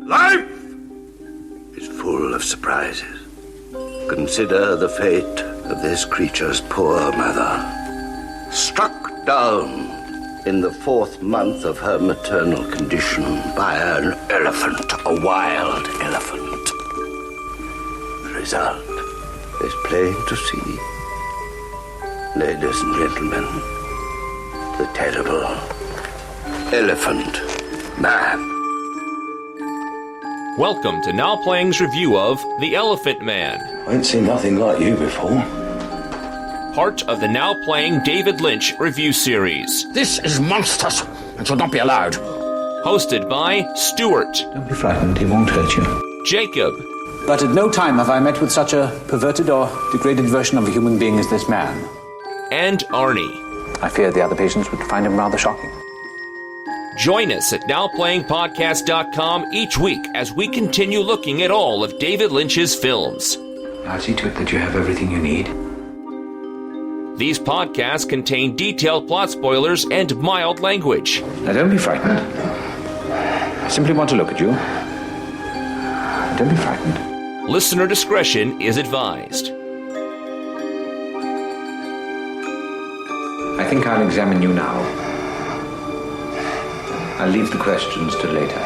Life is full of surprises. Consider the fate of this creature's poor mother. Struck down in the 4th month of her maternal condition by an elephant, a wild elephant. The result is plain to see. Ladies and gentlemen, the terrible Elephant Man. Welcome to Now Playing's review of The Elephant Man. I ain't seen nothing like you before. Part of the Now Playing David Lynch review series. This is monstrous and should not be allowed. Hosted by Stuart. Don't be frightened, he won't hurt you. Jakob. But at no time have I met with such a perverted or degraded version of a human being as this man. And Arnie. I fear the other patients would find him rather shocking. Join us at NowPlayingPodcast.com each week as we continue looking at all of David Lynch's films. I'll see to it that you have everything you need. These podcasts contain detailed plot spoilers and mild language. Now don't be frightened. I simply want to look at you. Don't be frightened. Listener discretion is advised. I think I'll examine you now. I'll leave the questions till later.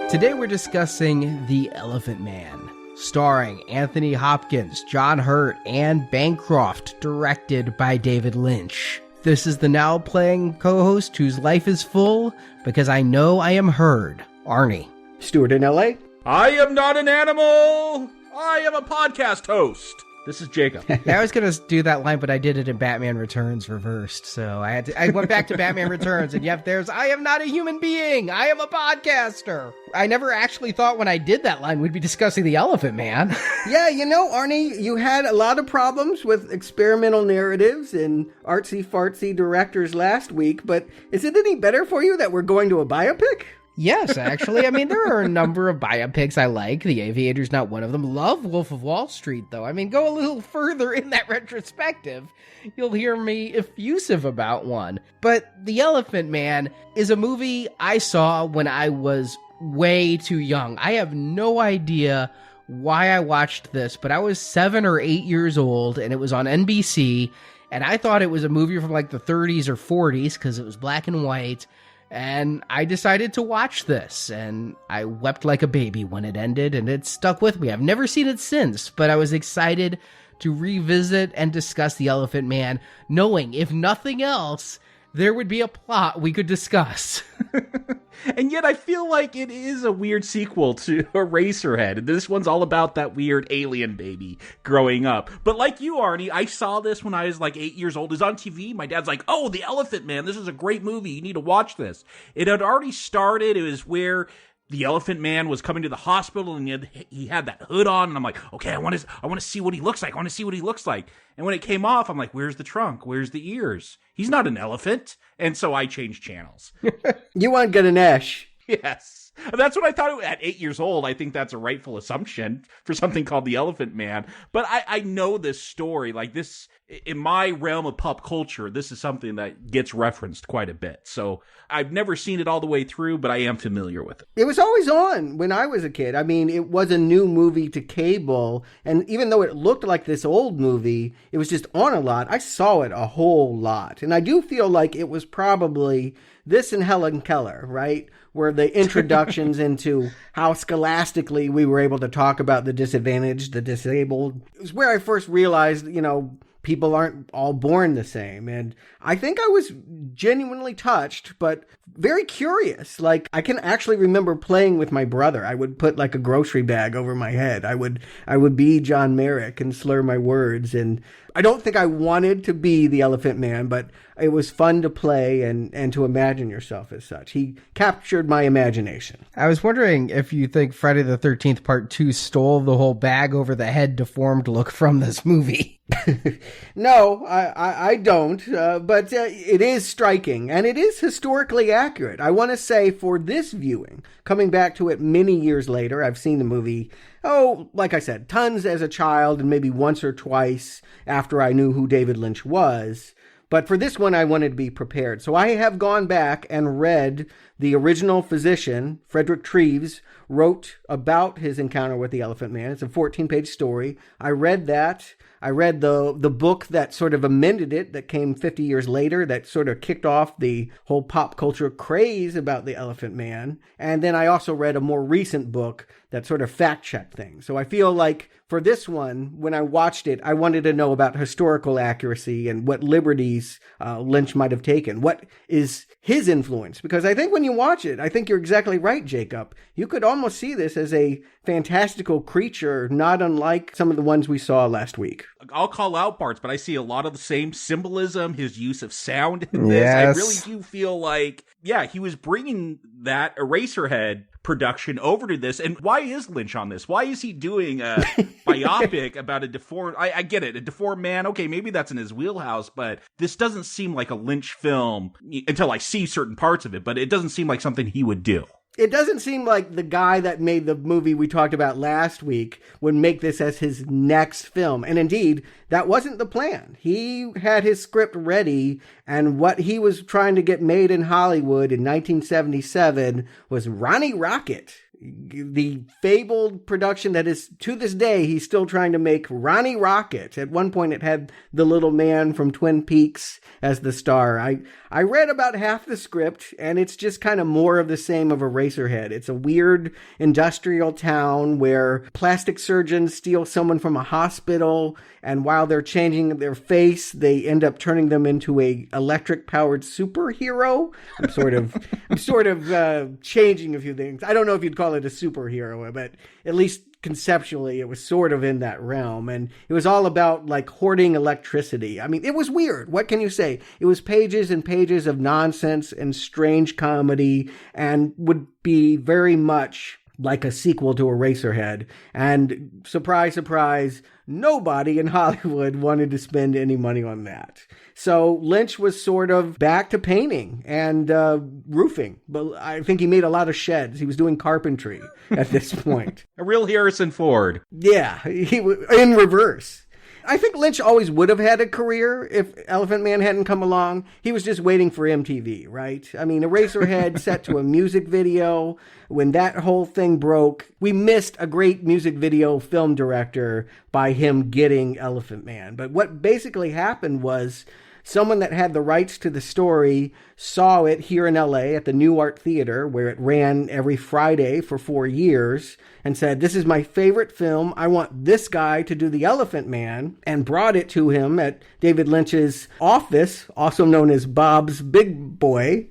Today we're discussing The Elephant Man, starring Anthony Hopkins, John Hurt, and Bancroft, directed by David Lynch. This is the Now Playing co-host whose life is full because I know I am heard, Arnie. Stuart in LA. I am not an animal. I am a podcast host. This is Jakob. I was going to do that line, but I did it in Batman Returns reversed. So I went back to Batman Returns, and yep, there's, I am not a human being. I am a podcaster. I never actually thought when I did that line we'd be discussing The Elephant Man. Yeah, you know, Arnie, you had a lot of problems with experimental narratives and artsy-fartsy directors last week, but is it any better for you that we're going to a biopic? Yes, actually. I mean, there are a number of biopics I like. The Aviator's not one of them. Love Wolf of Wall Street, though. I mean, go a little further in that retrospective. You'll hear me effusive about one. But The Elephant Man is a movie I saw when I was way too young. I have no idea why I watched this, but I was 7 or 8 years old, and it was on NBC, and I thought it was a movie from like the 30s or 40s because it was black and white. And I decided to watch this, and I wept like a baby when it ended, and it stuck with me. I've never seen it since, but I was excited to revisit and discuss The Elephant Man, knowing, if nothing else, there would be a plot we could discuss. And yet I feel like it is a weird sequel to Eraserhead. This one's all about that weird alien baby growing up. But like you, Arnie, I saw this when I was like 8 years old. It was on TV. My dad's like, oh, The Elephant Man. This is a great movie. You need to watch this. It had already started. It was where the Elephant Man was coming to the hospital, and he had that hood on, and I'm like, okay, I want to see what he looks like. I want to see what he looks like. And when it came off, I'm like, where's the trunk? Where's the ears? He's not an elephant. And so I changed channels. You want Ganesh. Yes. That's what I thought at 8 years old. I think that's a rightful assumption for something called The Elephant Man. But I know this story. Like this, in my realm of pop culture, this is something that gets referenced quite a bit. So I've never seen it all the way through, but I am familiar with it. It was always on when I was a kid. I mean, it was a new movie to cable. And even though it looked like this old movie, it was just on a lot. I saw it a whole lot. And I do feel like it was probably this and Helen Keller, right? Were the introductions into how scholastically we were able to talk about the disadvantaged, the disabled. It was where I first realized, you know, people aren't all born the same. And I think I was genuinely touched, but very curious. Like, I can actually remember playing with my brother. I would put like a grocery bag over my head. I would be John Merrick and slur my words. And I don't think I wanted to be the Elephant Man, but it was fun to play and to imagine yourself as such. He captured my imagination. I was wondering if you think Friday the 13th Part 2 stole the whole bag over the head deformed look from this movie. No, I don't, but it is striking, and it is historically accurate. I want to say for this viewing, coming back to it many years later, I've seen the movie, like I said, tons as a child and maybe once or twice after I knew who David Lynch was. But for this one, I wanted to be prepared. So I have gone back and read the original physician, Frederick Treves, wrote about his encounter with the Elephant Man. It's a 14-page story. I read that. I read the book that sort of amended it, that came 50 years later, that sort of kicked off the whole pop culture craze about the Elephant Man. And then I also read a more recent book that sort of fact-checked things. So I feel like for this one, when I watched it, I wanted to know about historical accuracy and what liberties Lynch might have taken. What is his influence? Because I think when you watch it, I think you're exactly right, Jacob. You could almost see this as a fantastical creature, not unlike some of the ones we saw last week. I'll call out parts, but I see a lot of the same symbolism, his use of sound in this. Yes. I really do feel like, yeah, he was bringing that Eraserhead production over to this. And why is Lynch on this? Why is he doing a biopic about a deformed, I get it, a deformed man? Okay, maybe that's in his wheelhouse, but this doesn't seem like a Lynch film until I see certain parts of it, but it doesn't seem like something he would do. It doesn't seem like the guy that made the movie we talked about last week would make this as his next film. And indeed, that wasn't the plan. He had his script ready, and what he was trying to get made in Hollywood in 1977 was Ronnie Rocket. The fabled production that is, to this day, he's still trying to make Ronnie Rocket. At one point, it had the little man from Twin Peaks as the star. I read about half the script, and it's just kind of more of the same of Eraserhead. It's a weird industrial town where plastic surgeons steal someone from a hospital, and while they're changing their face, they end up turning them into a electric-powered superhero. I'm sort of changing a few things. I don't know if you'd call it a superhero, but at least conceptually it was sort of in that realm. And it was all about like hoarding electricity. I mean, it was weird. What can you say? It was pages and pages of nonsense and strange comedy, and would be very much like a sequel to Eraserhead. And surprise, surprise, nobody in Hollywood wanted to spend any money on that. So Lynch was sort of back to painting and roofing. But I think he made a lot of sheds. He was doing carpentry at this point. A real Harrison Ford. Yeah, in reverse. I think Lynch always would have had a career if Elephant Man hadn't come along. He was just waiting for MTV, right? I mean, Eraserhead set to a music video. When that whole thing broke, we missed a great music video film director by him getting Elephant Man. But what basically happened was someone that had the rights to the story saw it here in LA at the New Art Theater, where it ran every Friday for 4 years, and said, "This is my favorite film. I want this guy to do the Elephant Man," and brought it to him at David Lynch's office, also known as Bob's Big Boy.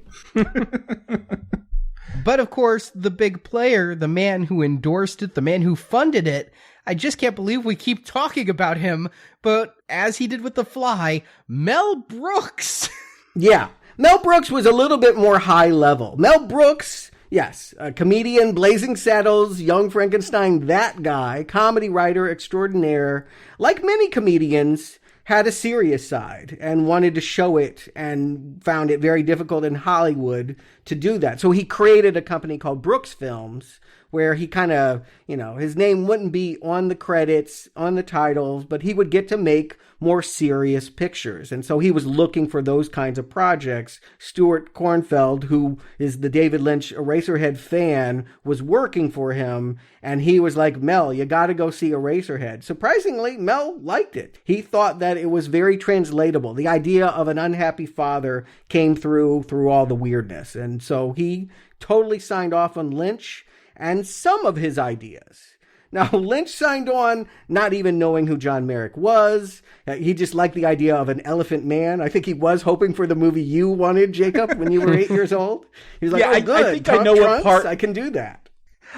But of course, the big player, the man who endorsed it, the man who funded it, I just can't believe we keep talking about him, but as he did with The Fly, Mel Brooks. Yeah, Mel Brooks was a little bit more high level. Mel Brooks, yes, a comedian, Blazing Saddles, Young Frankenstein, that guy, comedy writer extraordinaire, like many comedians, had a serious side and wanted to show it and found it very difficult in Hollywood to do that. So he created a company called Brooks Films, where he kind of, his name wouldn't be on the credits, on the titles, but he would get to make more serious pictures. And so he was looking for those kinds of projects. Stuart Kornfeld, who is the David Lynch Eraserhead fan, was working for him. And he was like, "Mel, you got to go see Eraserhead." Surprisingly, Mel liked it. He thought that it was very translatable. The idea of an unhappy father came through all the weirdness. And so he totally signed off on Lynch and some of his ideas. Now, Lynch signed on not even knowing who John Merrick was. He just liked the idea of an Elephant Man. I think he was hoping for the movie you wanted, Jacob, when you were 8 years old. He was like, "Oh, good. I think I know what part. I can do that."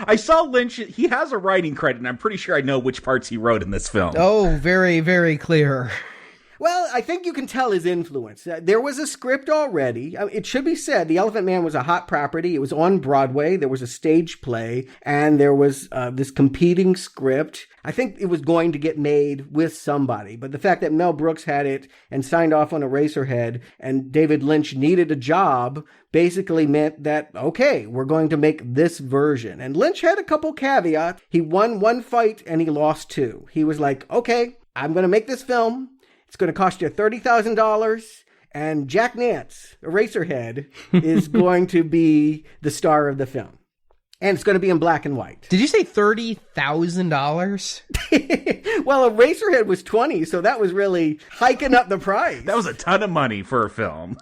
I saw Lynch. He has a writing credit, and I'm pretty sure I know which parts he wrote in this film. Oh, very, very clear. Well, I think you can tell his influence. There was a script already. It should be said, The Elephant Man was a hot property. It was on Broadway. There was a stage play, and there was this competing script. I think it was going to get made with somebody. But the fact that Mel Brooks had it and signed off on Eraserhead, and David Lynch needed a job, basically meant that, okay, we're going to make this version. And Lynch had a couple caveats. He won one fight, and he lost two. He was like, "Okay, I'm going to make this film. It's going to cost you $30,000, And Jack Nance, Eraserhead, is going to be the star of the film. And it's going to be in black and white. Did you say $30,000? Well, Eraserhead was 20, so that was really hiking up the price. That was a ton of money for a film.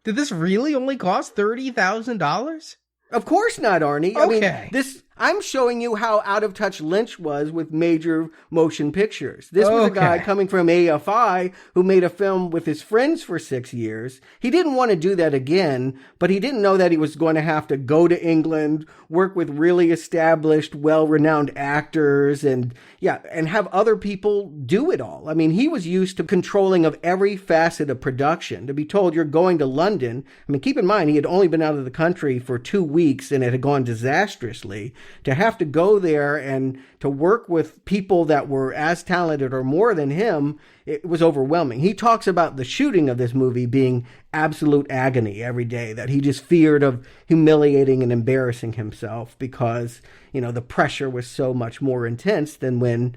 Did this really only cost $30,000? Of course not, Arnie. Okay. I mean, I'm showing you how out of touch Lynch was with major motion pictures. This was a guy coming from AFI who made a film with his friends for 6 years. He didn't want to do that again, but he didn't know that he was going to have to go to England, work with really established, well-renowned actors, and have other people do it all. I mean, he was used to controlling of every facet of production. To be told you're going to London, I mean, keep in mind, he had only been out of the country for 2 weeks and it had gone disastrously. To have to go there and to work with people that were as talented or more than him, it was overwhelming. He talks about the shooting of this movie being absolute agony every day, that he just feared of humiliating and embarrassing himself because, the pressure was so much more intense than when,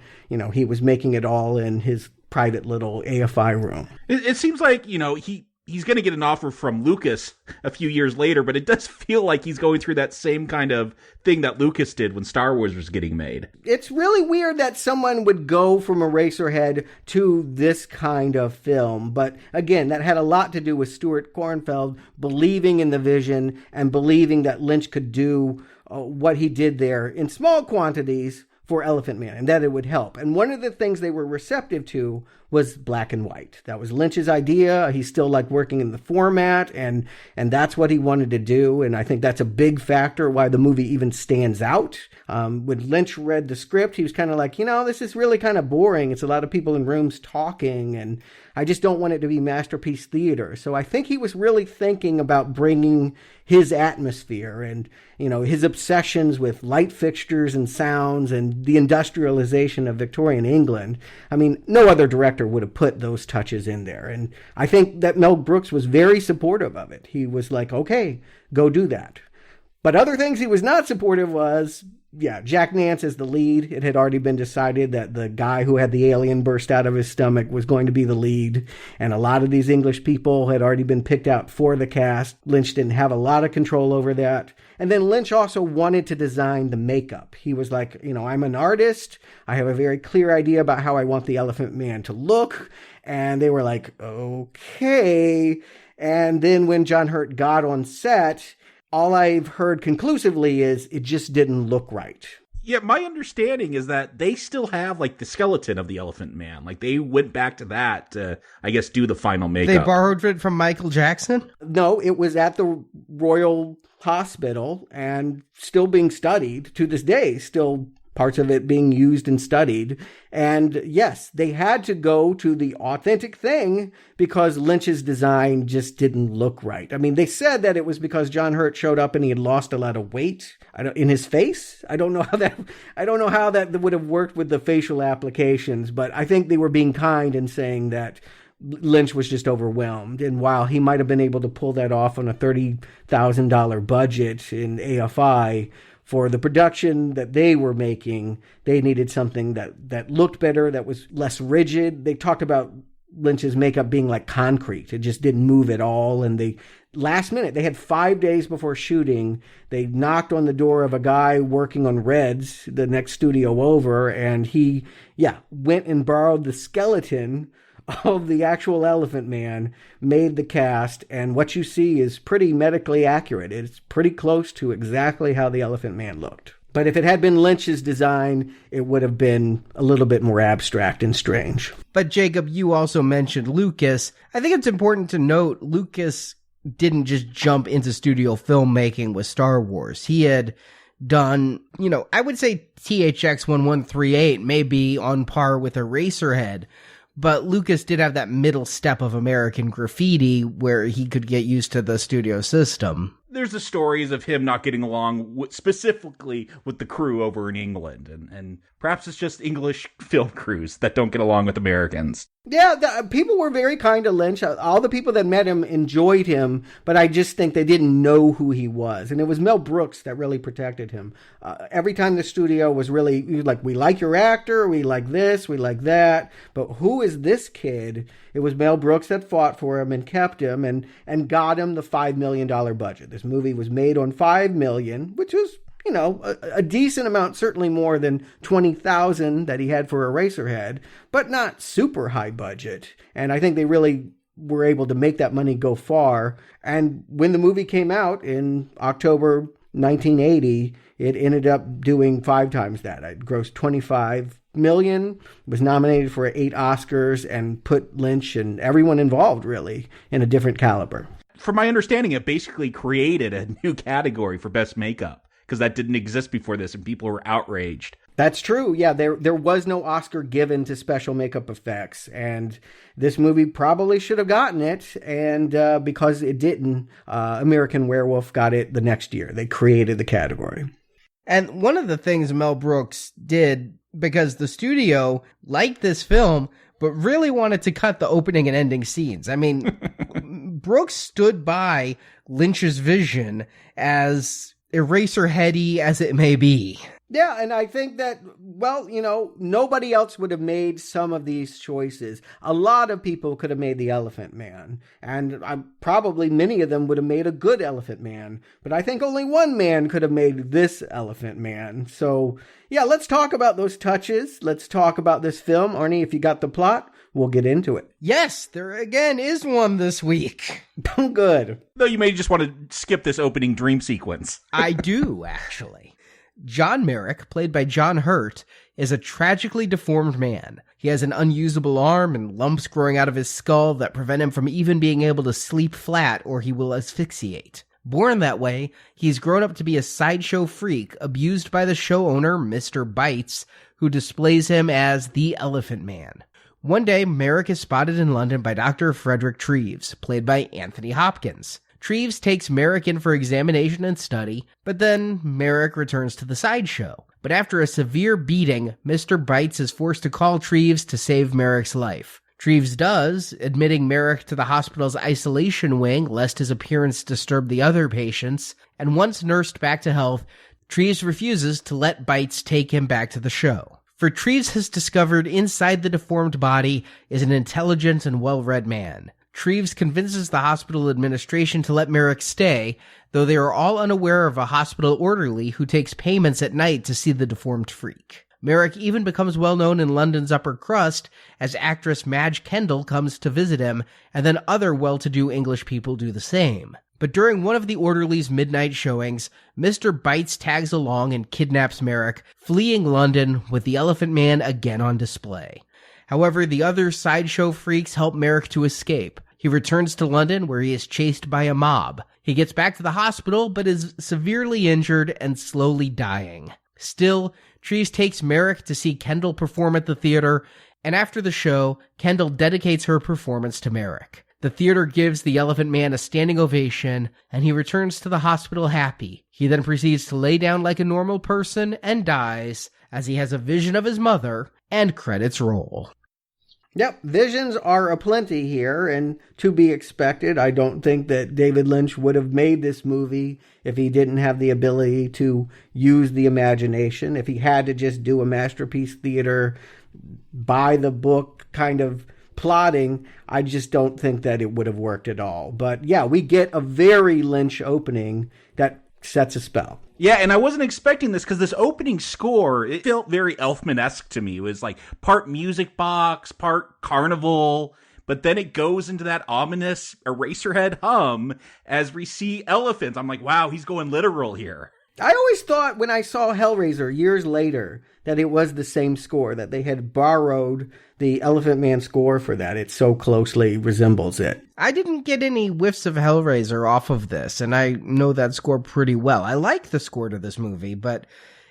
he was making it all in his private little AFI room. It seems like, he's going to get an offer from Lucas a few years later, but it does feel like he's going through that same kind of thing that Lucas did when Star Wars was getting made. It's really weird that someone would go from Eraserhead to this kind of film. But again, that had a lot to do with Stuart Kornfeld believing in the vision and believing that Lynch could do what he did there in small quantities for Elephant Man, and that it would help. And one of the things they were receptive to was black and white. That was Lynch's idea. He still liked working in the format, and that's what he wanted to do. And I think that's a big factor why the movie even stands out. When Lynch read the script, he was kind of like, this is really kind of boring. It's a lot of people in rooms talking, and I just don't want it to be masterpiece theater. So I think he was really thinking about bringing his atmosphere and, his obsessions with light fixtures and sounds and the industrialization of Victorian England. I mean, no other director would have put those touches in there. And I think that Mel Brooks was very supportive of it. He was like, okay, go do that. But other things he was not supportive was, Jack Nance is the lead. It had already been decided that the guy who had the alien burst out of his stomach was going to be the lead. And a lot of these English people had already been picked out for the cast. Lynch didn't have a lot of control over that. And then Lynch also wanted to design the makeup. He was like, I'm an artist. I have a very clear idea about how I want the Elephant Man to look. And they were like, okay. And then when John Hurt got on set, all I've heard conclusively is it just didn't look right. Yeah, my understanding is that they still have, the skeleton of the Elephant Man. They went back to that to, I guess, do the final makeup. They borrowed it from Michael Jackson? No, it was at the Royal Hospital and still being studied to this day, still parts of it being used and studied. And yes, they had to go to the authentic thing because Lynch's design just didn't look right. I mean, they said that it was because John Hurt showed up and he had lost a lot of weight in his face. I don't know how that would have worked with the facial applications, but I think they were being kind and saying that Lynch was just overwhelmed. And while he might have been able to pull that off on a $30,000 budget in AFI, for the production that they were making, they needed something that looked better, that was less rigid. They talked about Lynch's makeup being like concrete. It just didn't move at all. And last minute, they had 5 days before shooting, they knocked on the door of a guy working on Reds, the next studio over, and he, went and borrowed the skeleton of the actual Elephant Man, made the cast, and what you see is pretty medically accurate. It's pretty close to exactly how the Elephant Man looked. But if it had been Lynch's design, it would have been a little bit more abstract and strange. But Jacob, you also mentioned Lucas. I think it's important to note Lucas didn't just jump into studio filmmaking with Star Wars. He had done, I would say THX 1138 may be on par with Eraserhead. But Lucas did have that middle step of American Graffiti where he could get used to the studio system. There's the stories of him not getting along specifically with the crew over in England. And perhaps it's just English film crews that don't get along with Americans. Yeah, people were very kind to Lynch. All the people that met him enjoyed him, but I just think they didn't know who he was. And it was Mel Brooks that really protected him. Every time the studio was really like, we like your actor, we like this, we like that, but who is this kid? It was Mel Brooks that fought for him and kept him and got him the $5 million budget. This movie was made on $5 million, which was, a decent amount, certainly more than $20,000 that he had for Eraserhead, but not super high budget. And I think they really were able to make that money go far. And when the movie came out in October 1980, it ended up doing 5 times that. It grossed $25 million, was nominated for 8 Oscars, and put Lynch and everyone involved really in a different caliber. From my understanding, it basically created a new category for best makeup, because that didn't exist before this and people were outraged. That's true. Yeah, there was no Oscar given to special makeup effects, and this movie probably should have gotten it, and because it didn't, American Werewolf got it the next year. They created the category. And one of the things Mel Brooks did, because the studio liked this film, but really wanted to cut the opening and ending scenes. I mean, Brooks stood by Lynch's vision, as Eraserheady as it may be. Yeah, and I think that, well, nobody else would have made some of these choices. A lot of people could have made the Elephant Man, and probably many of them would have made a good Elephant Man, but I think only one man could have made this Elephant Man. So, yeah, let's talk about those touches. Let's talk about this film. Arnie, if you got the plot, we'll get into it. Yes, there again is one this week. Good. Though you may just want to skip this opening dream sequence. I do, actually. John Merrick, played by John Hurt, is a tragically deformed man. He has an unusable arm and lumps growing out of his skull that prevent him from even being able to sleep flat, or he will asphyxiate. Born that way, he's grown up to be a sideshow freak, abused by the show owner, Mr. Bites, who displays him as the Elephant Man. One day, Merrick is spotted in London by Dr. Frederick Treves, played by Anthony Hopkins. Treves takes Merrick in for examination and study, but then Merrick returns to the sideshow. But after a severe beating, Mr. Bites is forced to call Treves to save Merrick's life. Treves does, admitting Merrick to the hospital's isolation wing lest his appearance disturb the other patients, and once nursed back to health, Treves refuses to let Bites take him back to the show. For Treves has discovered inside the deformed body is an intelligent and well-read man. Treves convinces the hospital administration to let Merrick stay, though they are all unaware of a hospital orderly who takes payments at night to see the deformed freak. Merrick even becomes well known in London's upper crust as actress Madge Kendall comes to visit him, and then other well-to-do English people do the same. But during one of the orderly's midnight showings, Mr. Bites tags along and kidnaps Merrick, fleeing London with the Elephant Man again on display. However, the other sideshow freaks help Merrick to escape. He returns to London, where he is chased by a mob. He gets back to the hospital, but is severely injured and slowly dying. Still, Treves takes Merrick to see Kendall perform at the theater, and after the show, Kendall dedicates her performance to Merrick. The theater gives the Elephant Man a standing ovation, and he returns to the hospital happy. He then proceeds to lay down like a normal person and dies, as he has a vision of his mother, and credits roll. Yep, visions are aplenty here, and to be expected. I don't think that David Lynch would have made this movie if he didn't have the ability to use the imagination. If he had to just do a masterpiece theater, by the book kind of plotting, I just don't think that it would have worked at all. But yeah, we get a very Lynch opening that sets a spell. Yeah, and I wasn't expecting this because this opening score, it felt very Elfman-esque to me. It was like part music box, part carnival, but then it goes into that ominous Eraserhead hum as we see elephants. I'm like, wow, he's going literal here. I always thought when I saw Hellraiser years later that it was the same score, that they had borrowed the Elephant Man score for that. It so closely resembles it. I didn't get any whiffs of Hellraiser off of this, and I know that score pretty well. I like the score to this movie, but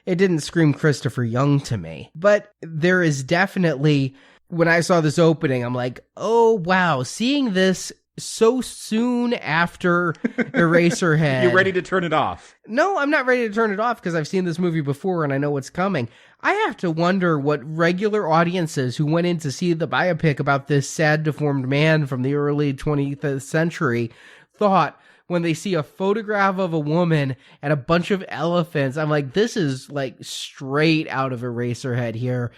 it didn't scream Christopher Young to me. But there is definitely, when I saw this opening, I'm like, oh wow, seeing this so soon after Eraserhead. You're ready to turn it off. No, I'm not ready to turn it off because I've seen this movie before and I know what's coming. I have to wonder what regular audiences who went in to see the biopic about this sad, deformed man from the early 20th century thought when they see a photograph of a woman and a bunch of elephants. I'm like, this is like straight out of Eraserhead here.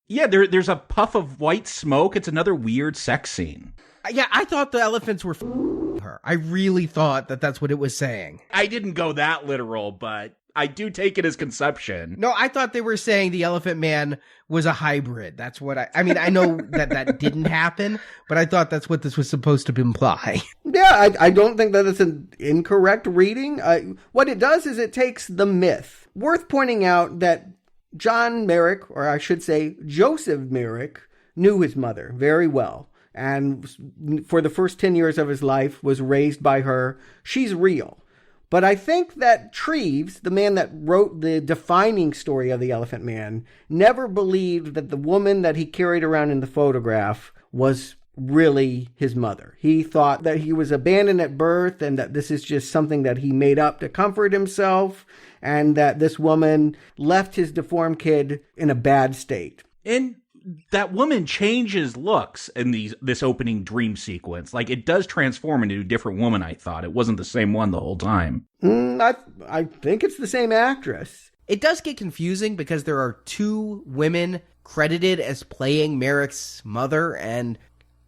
Yeah, there's a puff of white smoke. It's another weird sex scene. Yeah, I thought the elephants were her. I really thought that that's what it was saying. I didn't go that literal, but I do take it as conception. No, I thought they were saying the Elephant Man was a hybrid. That's what I mean, I know that didn't happen, but I thought that's what this was supposed to imply. Yeah, I don't think that it's an incorrect reading. What it does is it takes the myth. Worth pointing out that John Merrick, or I should say Joseph Merrick, knew his mother very well. And for the first 10 years of his life was raised by her. She's real. But I think that Treves, the man that wrote the defining story of the Elephant Man, never believed that the woman that he carried around in the photograph was really his mother. He thought that he was abandoned at birth and that this is just something that he made up to comfort himself, and that this woman left his deformed kid in a bad state. And that woman changes looks in this opening dream sequence. Like, it does transform into a different woman, I thought. It wasn't the same one the whole time. I think it's the same actress. It does get confusing because there are two women credited as playing Merrick's mother, and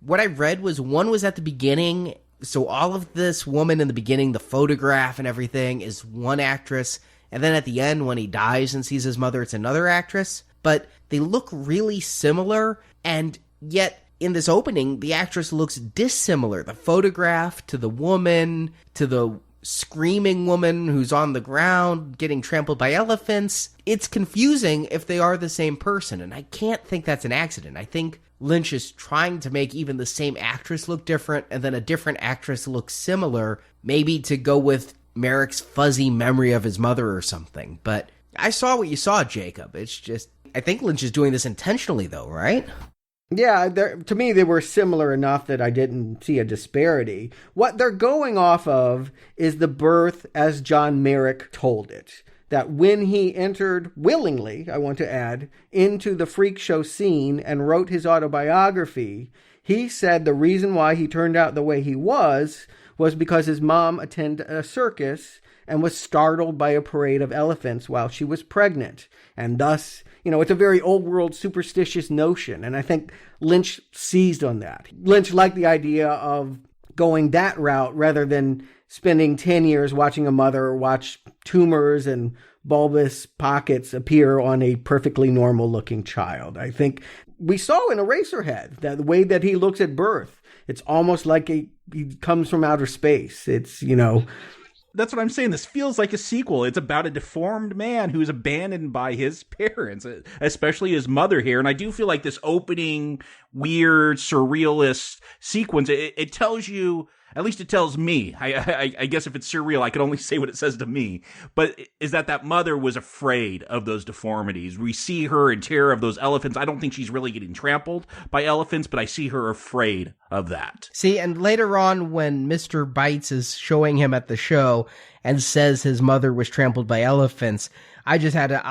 what I read was one was at the beginning, so all of this woman in the beginning, the photograph and everything, is one actress, and then at the end when he dies and sees his mother, it's another actress. But they look really similar, and yet in this opening, the actress looks dissimilar. The photograph to the woman, to the screaming woman who's on the ground getting trampled by elephants. It's confusing if they are the same person, and I can't think that's an accident. I think Lynch is trying to make even the same actress look different, and then a different actress look similar, maybe to go with Merrick's fuzzy memory of his mother or something. But I saw what you saw, Jacob. It's just, I think Lynch is doing this intentionally, though, right? Yeah, to me, they were similar enough that I didn't see a disparity. What they're going off of is the birth as John Merrick told it. That when he entered willingly, I want to add, into the freak show scene and wrote his autobiography, he said the reason why he turned out the way he was because his mom attended a circus and was startled by a parade of elephants while she was pregnant. And thus, it's a very old world superstitious notion. And I think Lynch seized on that. Lynch liked the idea of going that route rather than spending 10 years watching a mother watch tumors and bulbous pockets appear on a perfectly normal looking child. I think we saw in Eraserhead that the way that he looks at birth, it's almost like he comes from outer space. It's, That's what I'm saying. This feels like a sequel. It's about a deformed man who's abandoned by his parents, especially his mother here. And I do feel like this opening, weird, surrealist sequence, it tells you, at least it tells me, I guess if it's surreal, I can only say what it says to me, but is that mother was afraid of those deformities. We see her in terror of those elephants. I don't think she's really getting trampled by elephants, but I see her afraid of that. See, and later on when Mr. Bites is showing him at the show and says his mother was trampled by elephants, I just had to,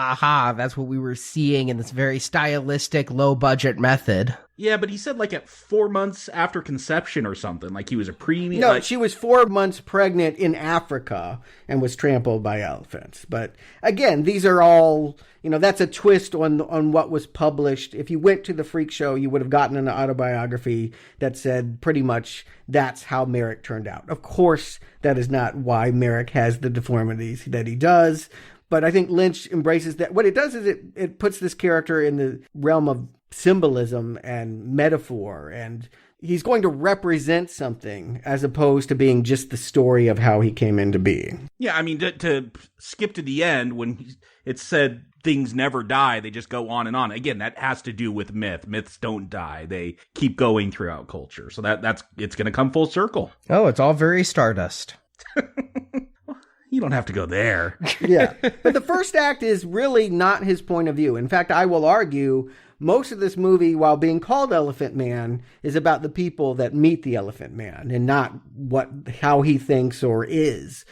that's what we were seeing in this very stylistic, low-budget method. Yeah, but he said like at 4 months after conception or something, like he was a preemie. No, she was 4 months pregnant in Africa and was trampled by elephants. But again, these are all, that's a twist on what was published. If you went to the freak show, you would have gotten an autobiography that said pretty much that's how Merrick turned out. Of course, that is not why Merrick has the deformities that he does. But I think Lynch embraces that. What it does is it puts this character in the realm of symbolism and metaphor, and he's going to represent something as opposed to being just the story of how he came into being. Yeah, I mean, to skip to the end when it said things never die, they just go on and on. Again, that has to do with myth. Myths don't die. They keep going throughout culture. So it's going to come full circle. Oh, it's all very Stardust. You don't have to go there. Yeah. But the first act is really not his point of view. In fact, I will argue most of this movie, while being called Elephant Man, is about the people that meet the Elephant Man and not how he thinks or is.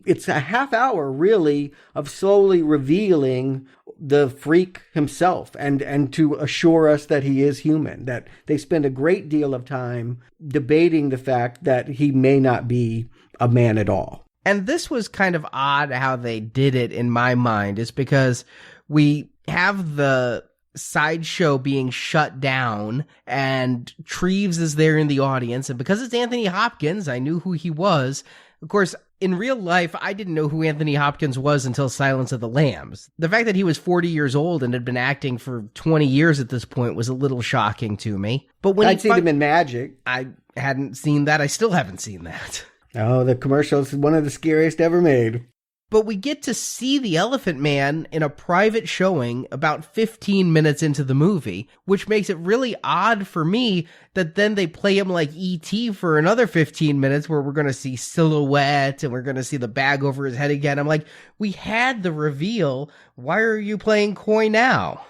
It's a half hour, really, of slowly revealing the freak himself and to assure us that he is human, that they spend a great deal of time debating the fact that he may not be a man at all. And this was kind of odd how they did it in my mind, is because we have the sideshow being shut down and Treves is there in the audience, and because it's Anthony Hopkins, I knew who he was. Of course, in real life, I didn't know who Anthony Hopkins was until Silence of the Lambs. The fact that he was 40 years old and had been acting for 20 years at this point was a little shocking to me. But when I'd seen him in Magic. I hadn't seen that. I still haven't seen that. Oh, the commercial is one of the scariest ever made. But we get to see the Elephant Man in a private showing about 15 minutes into the movie, which makes it really odd for me that then they play him like E.T. for another 15 minutes where we're going to see silhouette and we're going to see the bag over his head again. I'm like, we had the reveal. Why are you playing coy now?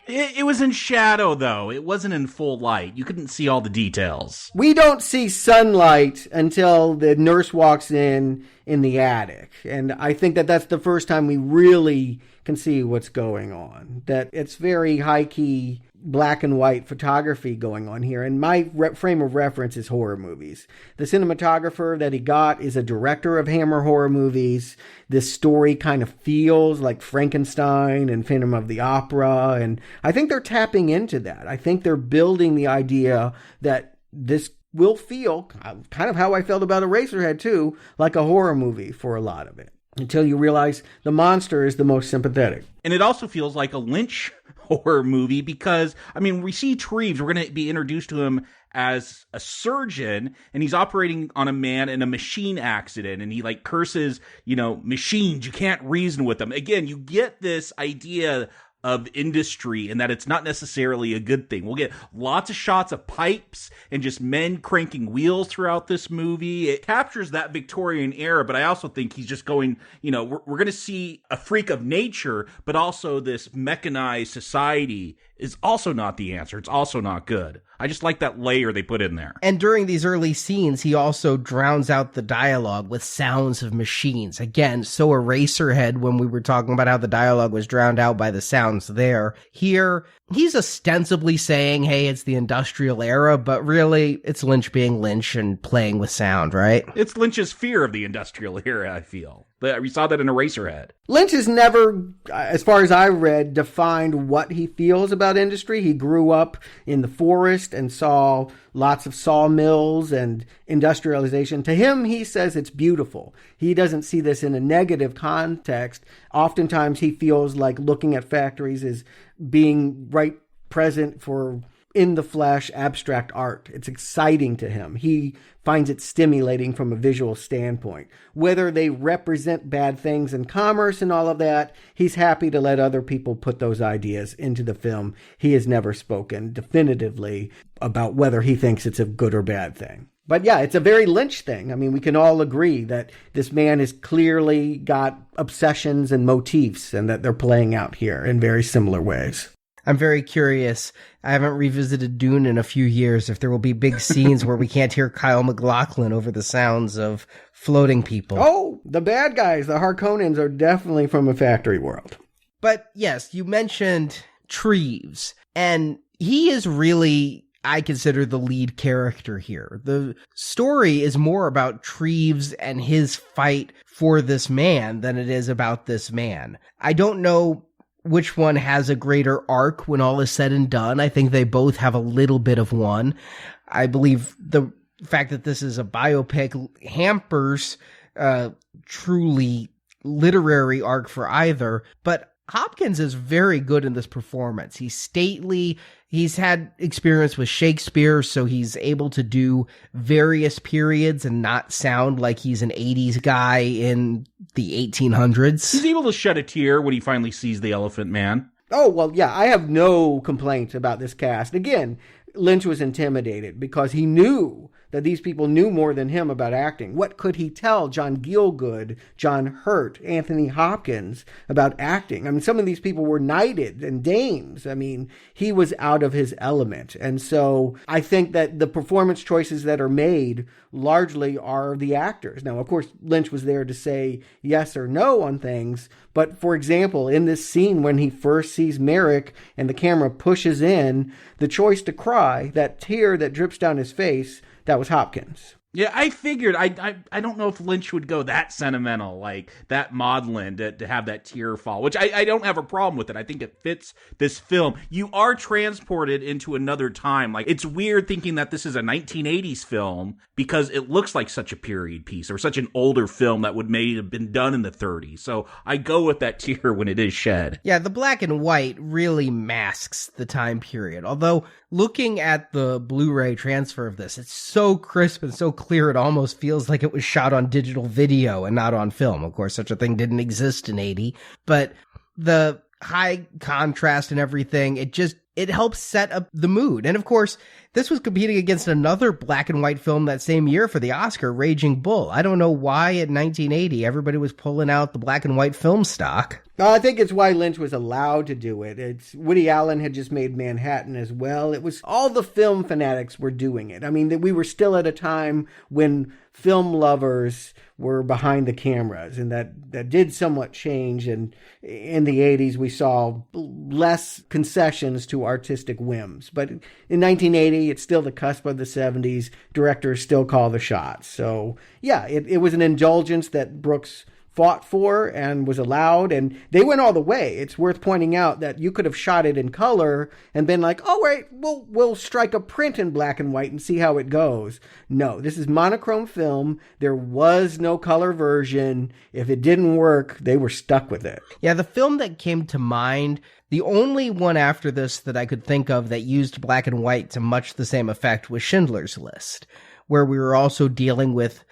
It was in shadow, though. It wasn't in full light. You couldn't see all the details. We don't see sunlight until the nurse walks in the attic. And I think that that's the first time we really can see what's going on. That it's very high-key black and white photography going on here. And my frame of reference is horror movies. The cinematographer that he got is a director of Hammer horror movies. This story kind of feels like Frankenstein and Phantom of the Opera. And I think they're tapping into that. I think they're building the idea that this will feel, kind of how I felt about Eraserhead too, like a horror movie for a lot of it. Until you realize the monster is the most sympathetic. And it also feels like a Lynch horror movie because, I mean, we see Treves, we're going to be introduced to him as a surgeon, and he's operating on a man in a machine accident, and he like curses, machines, you can't reason with them. Again, you get this idea of industry and that it's not necessarily a good thing. We'll get lots of shots of pipes and just men cranking wheels throughout this movie. It captures that Victorian era, but I also think he's just going, we're going to see a freak of nature, but also this mechanized society is also not the answer. It's also not good. I just like that layer they put in there. And during these early scenes, he also drowns out the dialogue with sounds of machines. Again, so Eraserhead when we were talking about how the dialogue was drowned out by the sounds there. Here, he's ostensibly saying, hey, it's the industrial era, but really, it's Lynch being Lynch and playing with sound, right? It's Lynch's fear of the industrial era, I feel. We saw that in Eraserhead. Lynch has never, as far as I read, defined what he feels about industry. He grew up in the forest and saw lots of sawmills and industrialization. To him, he says it's beautiful. He doesn't see this in a negative context. Oftentimes, he feels like looking at factories is being right present for in the flesh abstract art. It's exciting to him. He finds it stimulating from a visual standpoint. Whether they represent bad things in commerce and all of that, he's happy to let other people put those ideas into the film. He has never spoken definitively about whether he thinks it's a good or bad thing. But yeah, it's a very Lynch thing. I mean, we can all agree that this man has clearly got obsessions and motifs and that they're playing out here in very similar ways. I'm very curious. I haven't revisited Dune in a few years. If there will be big scenes where we can't hear Kyle MacLachlan over the sounds of floating people. Oh, the bad guys, the Harkonnens, are definitely from a factory world. But yes, you mentioned Treves, and he is really, I consider, the lead character here. The story is more about Treves and his fight for this man than it is about this man. I don't know which one has a greater arc when all is said and done. I think they both have a little bit of one. I believe the fact that this is a biopic hampers truly literary arc for either, but Hopkins is very good in this performance. He's stately. He's had experience with Shakespeare, so he's able to do various periods and not sound like he's an 80s guy in the 1800s. He's able to shed a tear when he finally sees the Elephant Man. Oh, well, yeah, I have no complaint about this cast. Again, Lynch was intimidated because he knew that these people knew more than him about acting. What could he tell John Gielgud, John Hurt, Anthony Hopkins about acting? I mean, some of these people were knighted and dames. I mean, he was out of his element. And so I think that the performance choices that are made largely are the actors. Now, of course, Lynch was there to say yes or no on things. But for example, in this scene when he first sees Merrick and the camera pushes in, the choice to cry, that tear that drips down his face, that was Hopkins. Yeah, I figured. I don't know if Lynch would go that sentimental, like that maudlin, to have that tear fall, which I don't have a problem with it. I think it fits this film. You are transported into another time. Like, it's weird thinking that this is a 1980s film because it looks like such a period piece or such an older film that would maybe have been done in the 30s. So I go with that tear when it is shed. Yeah, the black and white really masks the time period. Although, looking at the Blu-ray transfer of this, it's so crisp and so clear, it almost feels like it was shot on digital video and not on film. Of course, such a thing didn't exist in 80, but the high contrast and everything, it helps set up the mood. And of course, this was competing against another black and white film that same year for the Oscar, Raging Bull. I don't know why in 1980 everybody was pulling out the black and white film stock. I think it's why Lynch was allowed to do it. It's Woody Allen had just made Manhattan as well. It was all the film fanatics were doing it. I mean, we were still at a time when film lovers were behind the cameras, and that did somewhat change. And in the 80s, we saw less concessions to artistic whims. But in 1980, it's still the cusp of the 70s. Directors still call the shots. So, yeah, it was an indulgence that Brooks fought for and was allowed, and they went all the way. It's worth pointing out that you could have shot it in color and been like, oh wait, we'll strike a print in black and white and see how it goes. No, this is monochrome film. There was no color version. If it didn't work, they were stuck with it. Yeah, the film that came to mind, the only one after this that I could think of that used black and white to much the same effect was Schindler's List, where we were also dealing with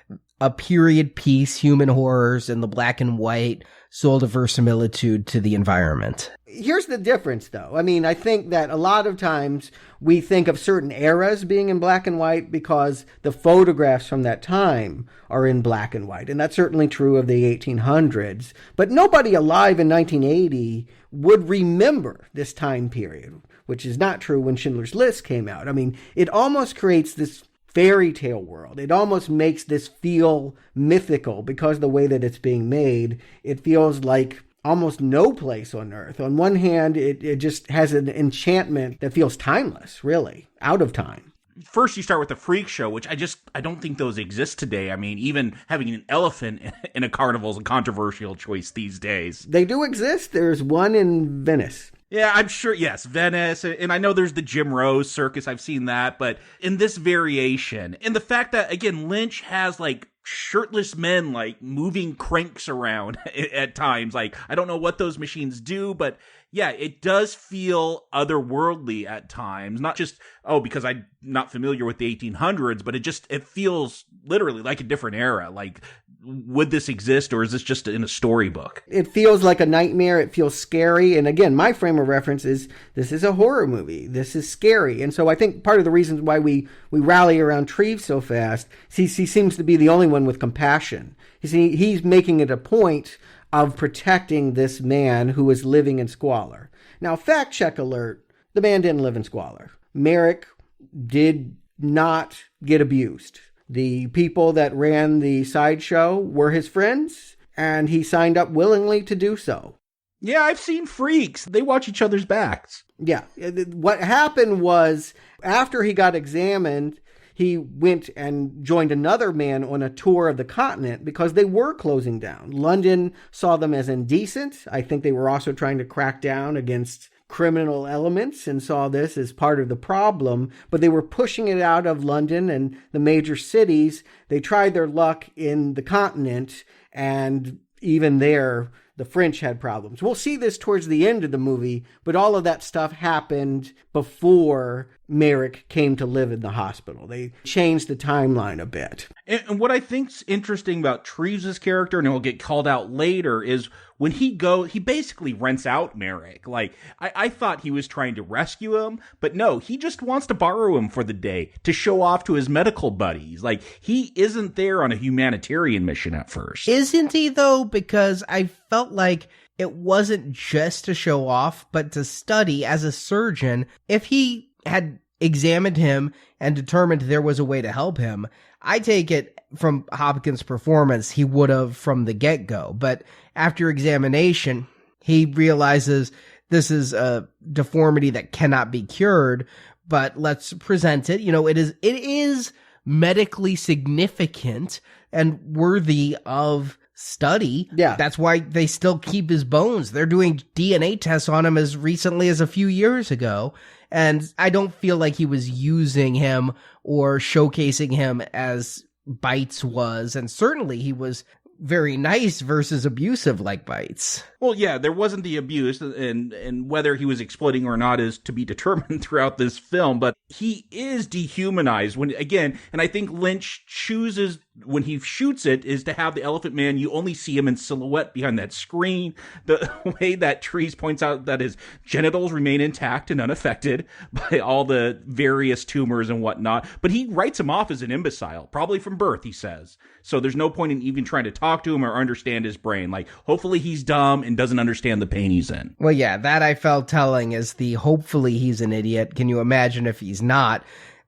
a period piece, human horrors, and the black and white sold a verisimilitude to the environment. Here's the difference, though. I mean, I think that a lot of times we think of certain eras being in black and white because the photographs from that time are in black and white. And that's certainly true of the 1800s. But nobody alive in 1980 would remember this time period, which is not true when Schindler's List came out. I mean, it almost creates this fairy tale world. It almost makes this feel mythical because of the way that it's being made. It feels like almost no place on Earth. On one hand, it just has an enchantment that feels timeless, really, out of time. First, you start with the freak show, which I don't think those exist today. I mean, even having an elephant in a carnival is a controversial choice these days. They do exist. There's one in Venice. Yeah, I'm sure, yes, Venice, and I know there's the Jim Rose circus, I've seen that, but in this variation, and the fact that, again, Lynch has, like, shirtless men, like, moving cranks around at times, like, I don't know what those machines do, but yeah, it does feel otherworldly at times, not just, because I'm not familiar with the 1800s, but it feels literally like a different era, like, would this exist, or is this just in a storybook? It feels like a nightmare. It feels scary. And again, my frame of reference is this is a horror movie. This is scary. And so I think part of the reasons why we rally around Treves so fast, he seems to be the only one with compassion. He's making it a point of protecting this man who is living in squalor. Now, fact check alert, the man didn't live in squalor. Merrick did not get abused. The people that ran the sideshow were his friends, and he signed up willingly to do so. Yeah, I've seen freaks. They watch each other's backs. Yeah. What happened was, after he got examined, he went and joined another man on a tour of the continent because they were closing down. London saw them as indecent. I think they were also trying to crack down against criminal elements and saw this as part of the problem, but they were pushing it out of London and the major cities. They tried their luck in the continent, and even there, the French had problems. We'll see this towards the end of the movie, but all of that stuff happened before Merrick came to live in the hospital. They changed the timeline a bit. And what I think's interesting about Treves' character, and he'll get called out later, is when he basically rents out Merrick. Like, I thought he was trying to rescue him, but no, he just wants to borrow him for the day to show off to his medical buddies. Like, he isn't there on a humanitarian mission at first. Isn't he, though? Because I felt like it wasn't just to show off, but to study as a surgeon. If he had examined him and determined there was a way to help him, I take it from Hopkins' performance, he would have from the get-go. But after examination, he realizes this is a deformity that cannot be cured, but let's present it. You know, it is medically significant and worthy of study. Yeah. That's why they still keep his bones. They're doing DNA tests on him as recently as a few years ago. And I don't feel like he was using him or showcasing him as Bites was. And certainly he was very nice versus abusive like Bites. Well, yeah, there wasn't the abuse, and whether he was exploiting or not is to be determined throughout this film, but he is dehumanized when, again, and I think Lynch chooses, when he shoots it, is to have the Elephant Man, you only see him in silhouette behind that screen. The way that Treves points out that his genitals remain intact and unaffected by all the various tumors and whatnot, but he writes him off as an imbecile, probably from birth, he says. So there's no point in even trying to talk to him or understand his brain. Like, hopefully he's dumb and doesn't understand the pain he's in. Well, yeah, that I felt telling is the hopefully he's an idiot. Can you imagine if he's not?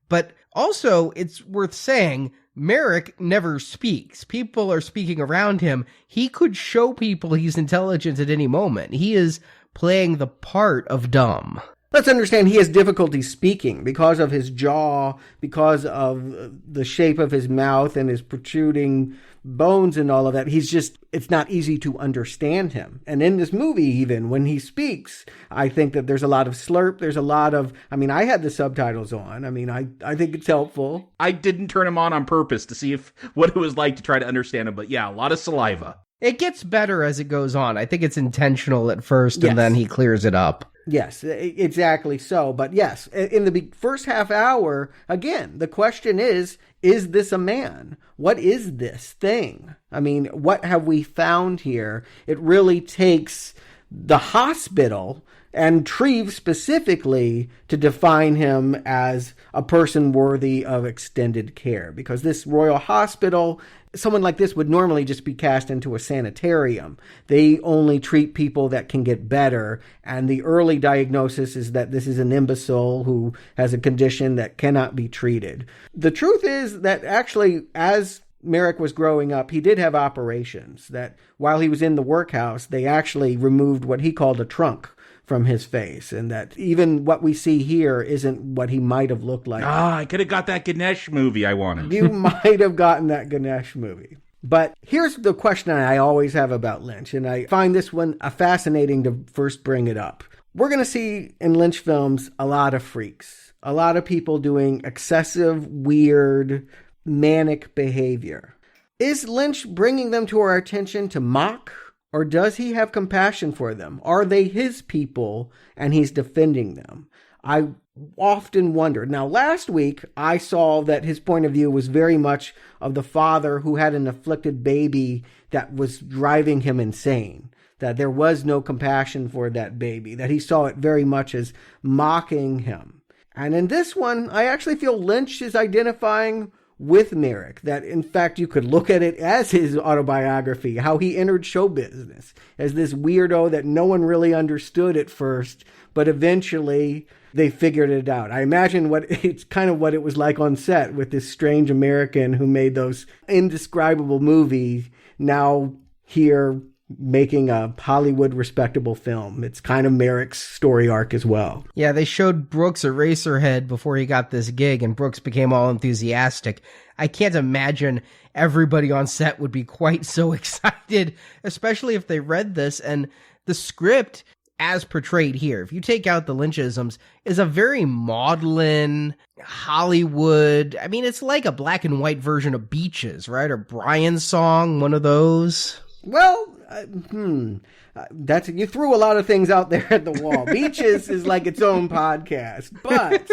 But also, it's worth saying, Merrick never speaks. People are speaking around him. He could show people he's intelligent at any moment. He is playing the part of dumb. Let's understand he has difficulty speaking because of his jaw, because of the shape of his mouth and his protruding bones and all of that. It's not easy to understand him. And in this movie, even when he speaks, I think that there's a lot of slurp. There's a lot of, I had the subtitles on. I think it's helpful. I didn't turn him on purpose to see what it was like to try to understand him. But yeah, a lot of saliva. It gets better as it goes on. I think it's intentional at first, and then he clears it up. Yes, exactly so. But yes, in the first half hour, again, the question is this a man? What is this thing? What have we found here? It really takes the hospital and Treves specifically to define him as a person worthy of extended care, because this Royal Hospital, someone like this would normally just be cast into a sanitarium. They only treat people that can get better, and the early diagnosis is that this is an imbecile who has a condition that cannot be treated. The truth is that actually, as Merrick was growing up, he did have operations, that while he was in the workhouse, they actually removed what he called a trunk from his face, and that even what we see here isn't what he might have looked like. I could have got that Ganesh movie I wanted. You might have gotten that Ganesh movie. But here's the question I always have about Lynch, and I find this one fascinating to first bring it up. We're going to see in Lynch films a lot of freaks, a lot of people doing excessive, weird, manic behavior. Is Lynch bringing them to our attention to mock? Or does he have compassion for them? Are they his people and he's defending them? I often wondered. Now, last week, I saw that his point of view was very much of the father who had an afflicted baby that was driving him insane, that there was no compassion for that baby, that he saw it very much as mocking him. And in this one, I actually feel Lynch is identifying with Merrick, that in fact you could look at it as his autobiography, how he entered show business as this weirdo that no one really understood at first, but eventually they figured it out. I imagine it's kind of what it was like on set with this strange American who made those indescribable movies, now here making a Hollywood respectable film. It's kind of Merrick's story arc as well. Yeah, they showed Brooks Eraserhead before he got this gig, and Brooks became all enthusiastic. I can't imagine everybody on set would be quite so excited, especially if they read this. And the script, as portrayed here, if you take out the Lynchisms, is a very maudlin Hollywood. It's like a black and white version of Beaches, right? Or Brian's Song, one of those. Well, That's you threw a lot of things out there at the wall. Beaches is like its own podcast, but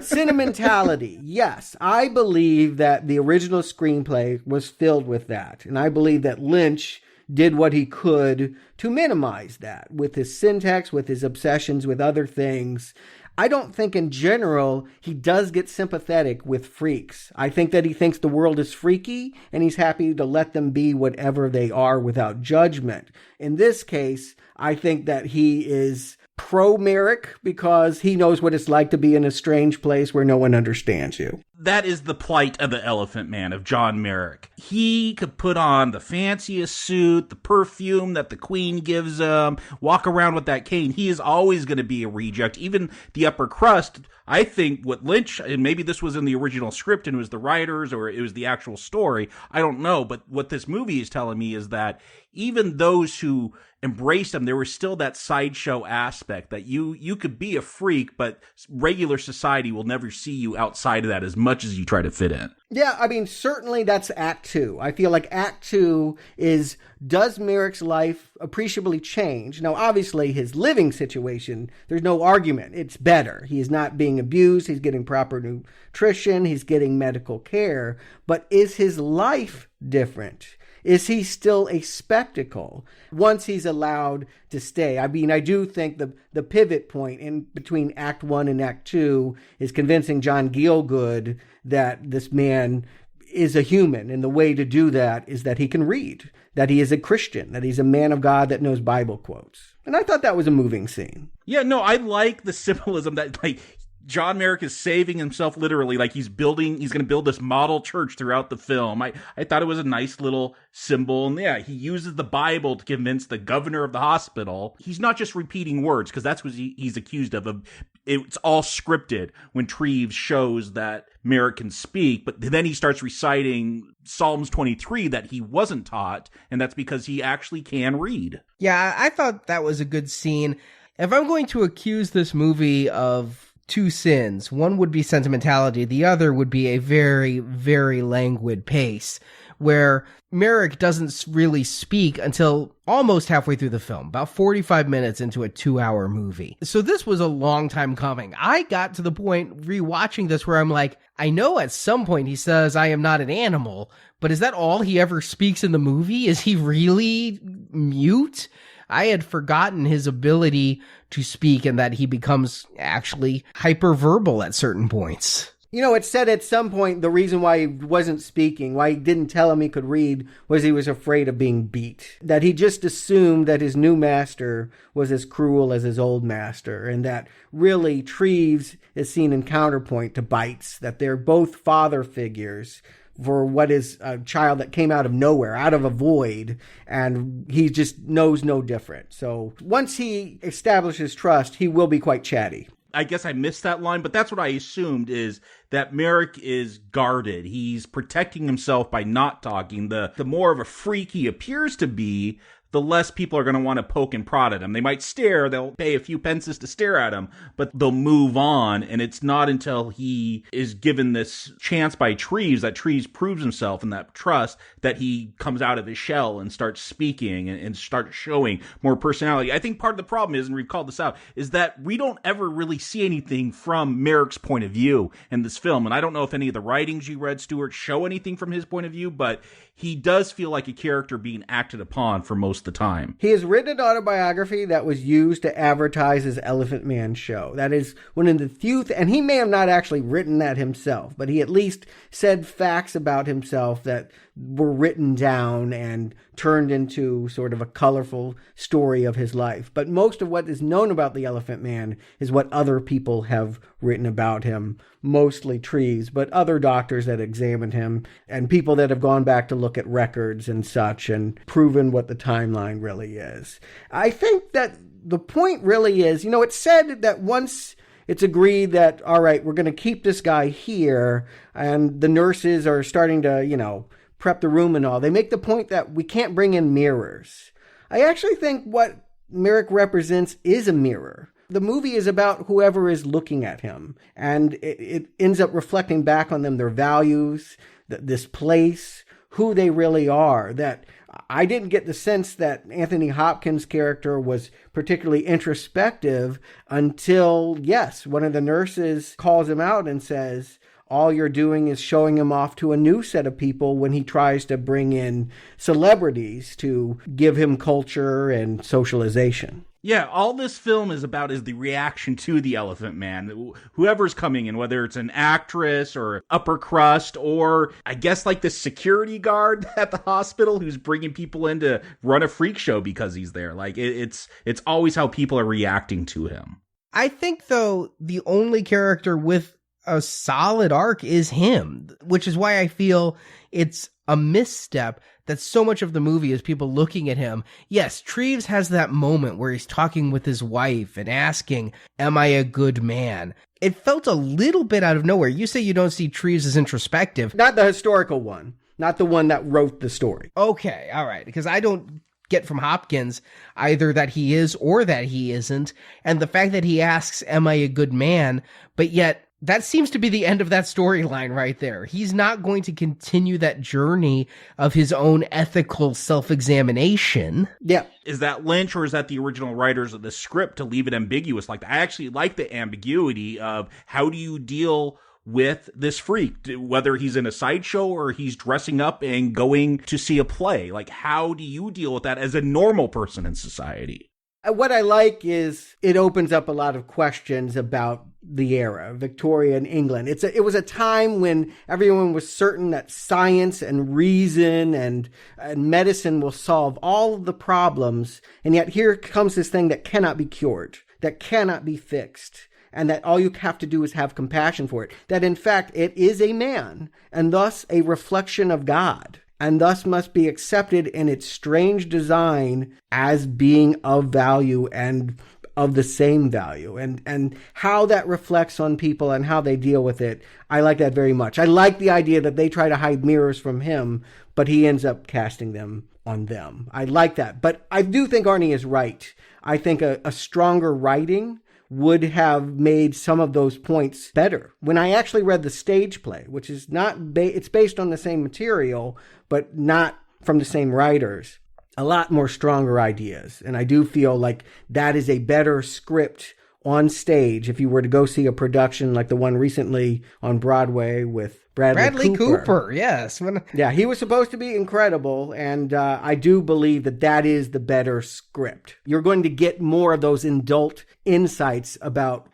sentimentality. Yes, I believe that the original screenplay was filled with that, and I believe that Lynch did what he could to minimize that with his syntax, with his obsessions, with other things. I don't think in general he does get sympathetic with freaks. I think that he thinks the world is freaky and he's happy to let them be whatever they are without judgment. In this case, I think that he is pro-Merrick because he knows what it's like to be in a strange place where no one understands you. That is the plight of the Elephant Man, of John Merrick. He could put on the fanciest suit, the perfume that the Queen gives him, walk around with that cane. He is always going to be a reject. Even the upper crust, I think what Lynch, and maybe this was in the original script and it was the writers or it was the actual story, I don't know, but what this movie is telling me is that even those who embraced him, there was still that sideshow aspect that you could be a freak, but regular society will never see you outside of that as much as you try to fit in. Yeah, I mean, certainly that's Act 2. I feel like Act 2 is, does Merrick's life appreciably change? Now, obviously, his living situation, there's no argument. It's better. He is not being abused. He's getting proper nutrition. He's getting medical care. But is his life different? Is he still a spectacle once he's allowed to stay? I mean, I do think the pivot point in between Act 1 and Act 2 is convincing John Gielgud that this man is a human. And the way to do that is that he can read, that he is a Christian, that he's a man of God that knows Bible quotes. And I thought that was a moving scene. Yeah, no, I like the symbolism that, like, John Merrick is saving himself literally, like he's going to build this model church throughout the film. I thought it was a nice little symbol. And yeah, he uses the Bible to convince the governor of the hospital. He's not just repeating words, because that's what he's accused of. It's all scripted when Treves shows that Merrick can speak, but then he starts reciting Psalms 23 that he wasn't taught, and that's because he actually can read. Yeah, I thought that was a good scene. If I'm going to accuse this movie of two sins, one would be sentimentality, the other would be a very, very languid pace, where Merrick doesn't really speak until almost halfway through the film, about 45 minutes into a 2-hour movie. So this was a long time coming. I got to the point rewatching this where I'm like, I know at some point he says, "I am not an animal," but is that all he ever speaks in the movie? Is he really mute? I had forgotten his ability to speak and that he becomes actually hyperverbal at certain points. You know, it said at some point the reason why he wasn't speaking, why he didn't tell him he could read, was he was afraid of being beat. That he just assumed that his new master was as cruel as his old master, and that really Treves is seen in counterpoint to Bites, that they're both father figures for what is a child that came out of nowhere, out of a void, and he just knows no different. So once he establishes trust, he will be quite chatty. I guess I missed that line, but that's what I assumed, is that Merrick is guarded. He's protecting himself by not talking. The more of a freak he appears to be, the less people are going to want to poke and prod at him. They might stare, they'll pay a few pences to stare at him, but they'll move on, and it's not until he is given this chance by Treves, that Treves proves himself and that trust, that he comes out of his shell and starts speaking and starts showing more personality. I think part of the problem is, and we've called this out, is that we don't ever really see anything from Merrick's point of view in this film, and I don't know if any of the writings you read, Stuart, show anything from his point of view, but he does feel like a character being acted upon for most of the time. He has written an autobiography that was used to advertise his Elephant Man show. That is one of the few, and he may have not actually written that himself, but he at least said facts about himself that were written down and turned into sort of a colorful story of his life. But most of what is known about the Elephant Man is what other people have written about him, mostly Treves, but other doctors that examined him and people that have gone back to look at records and such and proven what the timeline really is. I think that the point really is, it's said that once it's agreed that, all right, we're going to keep this guy here, and the nurses are starting to, prep the room and all, they make the point that we can't bring in mirrors. I actually think what Merrick represents is a mirror. The movie is about whoever is looking at him, and it ends up reflecting back on them, their values, this place, who they really are. That I didn't get the sense that Anthony Hopkins' character was particularly introspective until, yes, one of the nurses calls him out and says, all you're doing is showing him off to a new set of people when he tries to bring in celebrities to give him culture and socialization. Yeah, all this film is about is the reaction to the Elephant Man. Whoever's coming in, whether it's an actress or upper crust or I guess like the security guard at the hospital who's bringing people in to run a freak show because he's there. Like it's always how people are reacting to him. I think, though, the only character with a solid arc is him, which is why I feel it's a misstep that so much of the movie is people looking at him. Yes, Treves has that moment where he's talking with his wife and asking, am I a good man? It felt a little bit out of nowhere. You say you don't see Treves as introspective. Not the historical one, not the one that wrote the story. Okay, all right, because I don't get from Hopkins either that he is or that he isn't, and the fact that he asks, am I a good man, but yet that seems to be the end of that storyline right there. He's not going to continue that journey of his own ethical self-examination. Yeah. Is that Lynch or is that the original writers of the script to leave it ambiguous like that? I actually like the ambiguity of how do you deal with this freak, whether he's in a sideshow or he's dressing up and going to see a play. Like, how do you deal with that as a normal person in society? What I like is it opens up a lot of questions about the era, Victorian England. It was a time when everyone was certain that science and reason and medicine will solve all of the problems. And yet here comes this thing that cannot be cured, that cannot be fixed, and that all you have to do is have compassion for it. That in fact, it is a man and thus a reflection of God, and thus must be accepted in its strange design as being of value and of the same value. And how that reflects on people and how they deal with it, I like that very much. I like the idea that they try to hide mirrors from him, but he ends up casting them on them. I like that. But I do think Arnie is right. I think a stronger writing would have made some of those points better. When I actually read the stage play, which is not, it's based on the same material, but not from the same writers, a lot more stronger ideas. And I do feel like that is a better script on stage if you were to go see a production like the one recently on Broadway with Bradley Cooper, yes. Yeah, he was supposed to be incredible, and I do believe that that is the better script. You're going to get more of those adult insights about,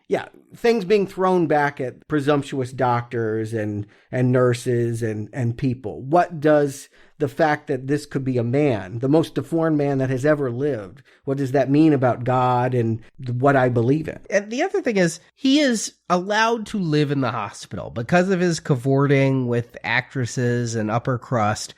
things being thrown back at presumptuous doctors and nurses and people. What does the fact that this could be a man, the most deformed man that has ever lived, what does that mean about God and what I believe in? And the other thing is, he is allowed to live in the hospital because of his cavorting with actresses and upper crust.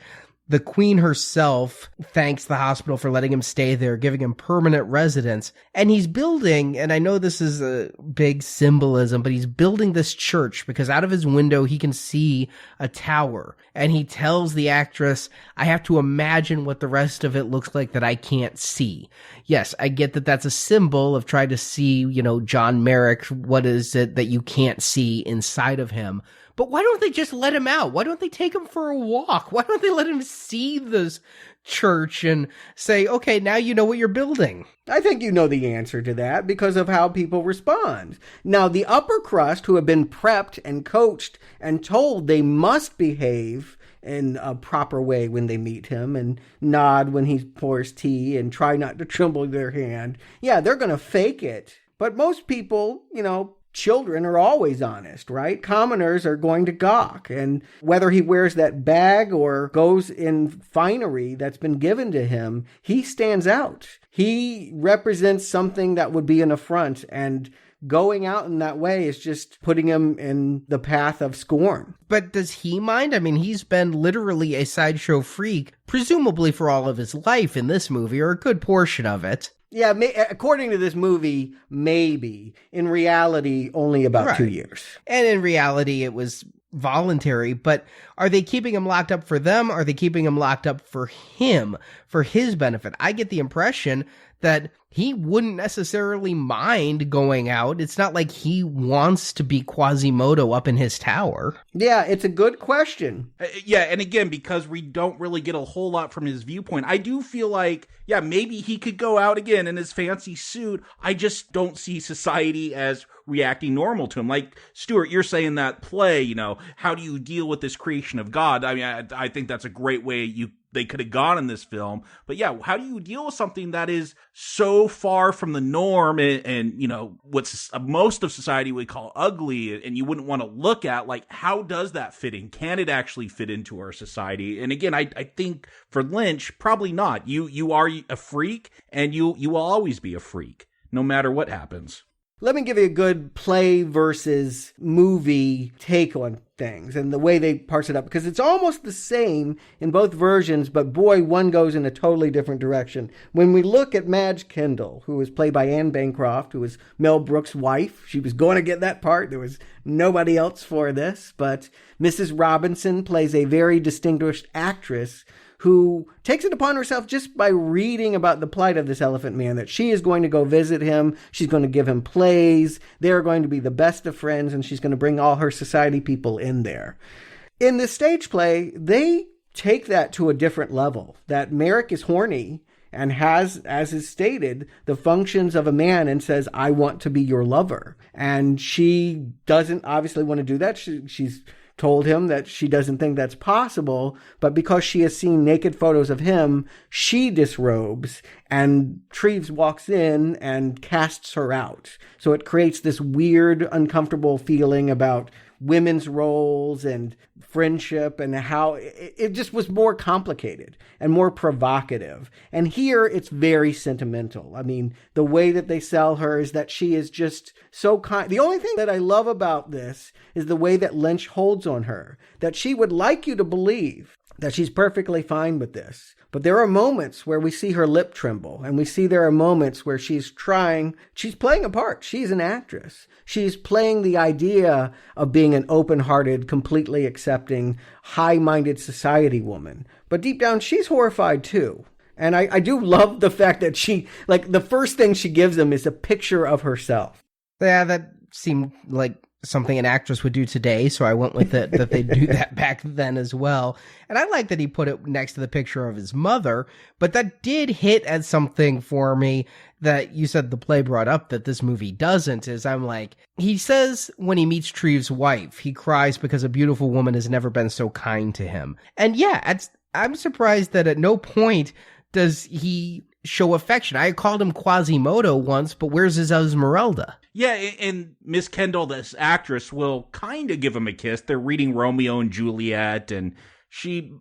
The Queen herself thanks the hospital for letting him stay there, giving him permanent residence. And he's building, and I know this is a big symbolism, but he's building this church because out of his window he can see a tower. And he tells the actress, I have to imagine what the rest of it looks like that I can't see. Yes, I get that that's a symbol of trying to see, John Merrick, what is it that you can't see inside of him? But why don't they just let him out? Why don't they take him for a walk? Why don't they let him see this church and say, okay, now you know what you're building? I think you know the answer to that because of how people respond. Now, the upper crust who have been prepped and coached and told they must behave in a proper way when they meet him and nod when he pours tea and try not to tremble their hand. Yeah, they're going to fake it. But most people, children are always honest, right? Commoners are going to gawk. And whether he wears that bag or goes in finery that's been given to him, he stands out. He represents something that would be an affront, and going out in that way is just putting him in the path of scorn. But does he mind? I mean, he's been literally a sideshow freak, presumably for all of his life in this movie, or a good portion of it. Yeah, according to this movie, maybe. In reality, only about 2 years. And in reality, it was voluntary. But are they keeping him locked up for them? Are they keeping him locked up for him, for his benefit? I get the impression that he wouldn't necessarily mind going out. It's not like he wants to be Quasimodo up in his tower. Yeah, it's a good question. Yeah, and again, because we don't really get a whole lot from his viewpoint, I do feel like, yeah, maybe he could go out again in his fancy suit. I just don't see society as reacting normal to him. Like, Stuart, you're saying that play, you know, how do you deal with this creation of God? I mean, I think that's a great way they could have gone in this film. But yeah, how do you deal with something that is so far from the norm and you know, what's most of society would call ugly and you wouldn't want to look at? Like, how does that fit in? Can it actually fit into our society? And again, I think for Lynch, probably not. You are a freak and you will always be a freak, no matter what happens. Let me give you a good play versus movie take on things and the way they parse it up, because it's almost the same in both versions, but boy, one goes in a totally different direction. When we look at Madge Kendall, who was played by Anne Bancroft, who was Mel Brooks' wife, she was going to get that part. There was nobody else for this, but Mrs. Robinson plays a very distinguished actress who takes it upon herself just by reading about the plight of this elephant man, that she is going to go visit him, she's going to give him plays, they're going to be the best of friends, and she's going to bring all her society people in there. In this stage play, they take that to a different level, that Merrick is horny and has, as is stated, the functions of a man and says, I want to be your lover. And she doesn't obviously want to do that. She's told him that she doesn't think that's possible, but because she has seen naked photos of him, she disrobes, and Treves walks in and casts her out. So it creates this weird, uncomfortable feeling about women's roles and friendship and how it just was more complicated and more provocative. And here it's very sentimental. I mean, the way that they sell her is that she is just so kind. The only thing that I love about this is the way that Lynch holds on her, that she would like you to believe that she's perfectly fine with this. But there are moments where we see her lip tremble, and we see there are moments where she's playing a part. She's an actress. She's playing the idea of being an open-hearted, completely accepting, high-minded society woman. But deep down, she's horrified too. And I do love the fact that she, like, the first thing she gives him is a picture of herself. Yeah, that seemed like something an actress would do today, so I went with it that they do that back then as well. And I like that he put it next to the picture of his mother, but that did hit at something for me that you said the play brought up that this movie doesn't, is I'm like, he says when he meets Treves' wife, he cries because a beautiful woman has never been so kind to him. And yeah, I'm surprised that at no point does he show affection. I called him Quasimodo once, but where's his Esmeralda? Yeah, and Miss Kendall, this actress, will kind of give him a kiss. They're reading Romeo and Juliet, and she,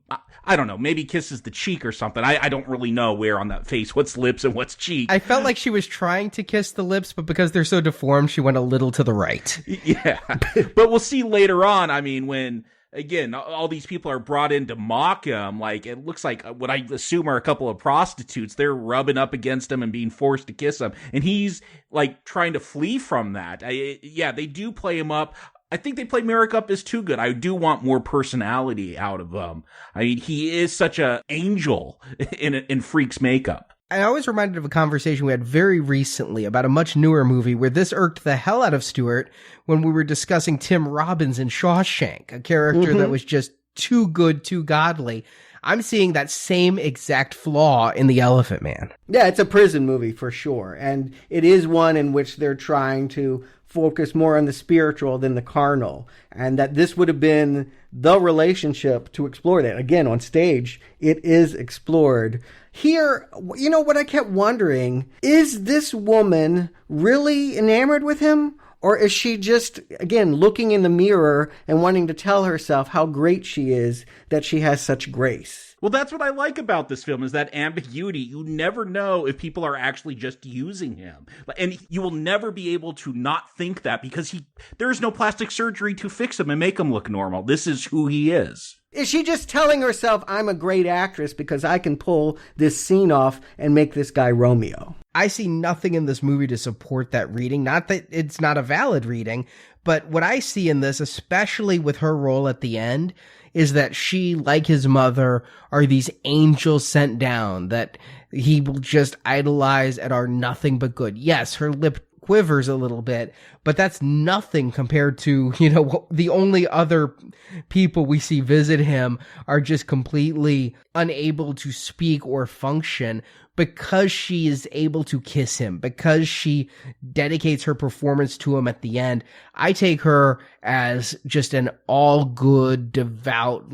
I don't know, maybe kisses the cheek or something. I don't really know where on that face, what's lips and what's cheek. I felt like she was trying to kiss the lips, but because they're so deformed, she went a little to the right. Yeah, but we'll see later on, I mean, when, again, all these people are brought in to mock him. Like, it looks like what I assume are a couple of prostitutes. They're rubbing up against him and being forced to kiss him. And he's, like, trying to flee from that. Yeah, they do play him up. I think they play Merrick up as too good. I do want more personality out of him. I mean, he is such an angel in Freak's makeup. I always reminded of a conversation we had very recently about a much newer movie where this irked the hell out of Stuart when we were discussing Tim Robbins in Shawshank, a character that was just too good, too godly. I'm seeing that same exact flaw in The Elephant Man. Yeah, it's a prison movie for sure. And it is one in which they're trying to focus more on the spiritual than the carnal. And that this would have been the relationship to explore that. Again, on stage, it is explored. Here, you know what I kept wondering, is this woman really enamored with him? Or is she just, again, looking in the mirror and wanting to tell herself how great she is, that she has such grace? Well, that's what I like about this film, is that ambiguity. You never know if people are actually just using him. And you will never be able to not think that, because there's no plastic surgery to fix him and make him look normal. This is who he is. Is she just telling herself, I'm a great actress because I can pull this scene off and make this guy Romeo? I see nothing in this movie to support that reading. Not that it's not a valid reading, but what I see in this, especially with her role at the end, is that she, like his mother, are these angels sent down, that he will just idolize and are nothing but good. Yes, her lip quivers a little bit, but that's nothing compared to, the only other people we see visit him are just completely unable to speak or function because she is able to kiss him, because she dedicates her performance to him at the end. I take her as just an all good, devout,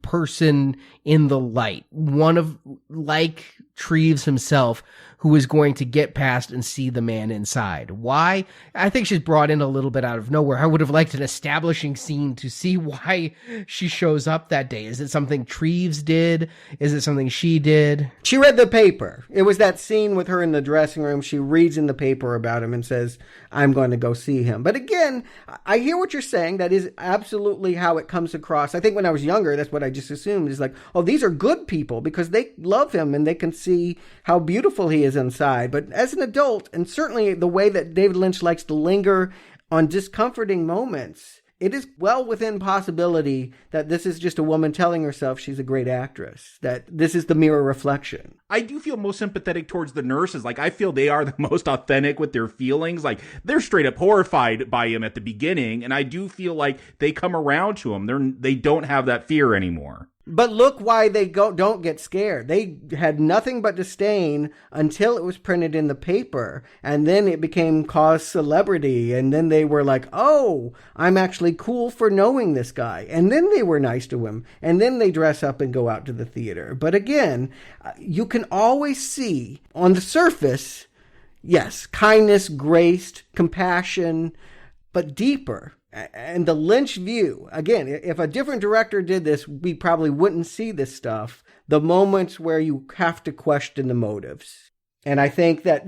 person in the light. One of, like Treves himself, who is going to get past and see the man inside. Why? I think she's brought in a little bit out of nowhere. I would have liked an establishing scene to see why she shows up that day. Is it something Treves did? Is it something she did? She read the paper. It was that scene with her in the dressing room. She reads in the paper about him and says, I'm going to go see him. But again, I hear what you're saying. That is absolutely how it comes across. I think when I was younger, that's what I just assumed is these are good people because they love him and they can see how beautiful he is inside. But as an adult, and certainly the way that David Lynch likes to linger on discomforting moments, it is well within possibility that this is just a woman telling herself she's a great actress, that this is the mirror reflection. I do feel most sympathetic towards the nurses. I feel they are the most authentic with their feelings. They're straight up horrified by him at the beginning, and I do feel like they come around to him. They don't have that fear anymore. But look why they don't get scared. They had nothing but disdain until it was printed in the paper. And then it became cause celebrity. And then they were like, oh, I'm actually cool for knowing this guy. And then they were nice to him. And then they dress up and go out to the theater. But again, you can always see on the surface, yes, kindness, grace, compassion, but deeper. And the Lynch view, again, if a different director did this, we probably wouldn't see this stuff. The moments where you have to question the motives. And I think that,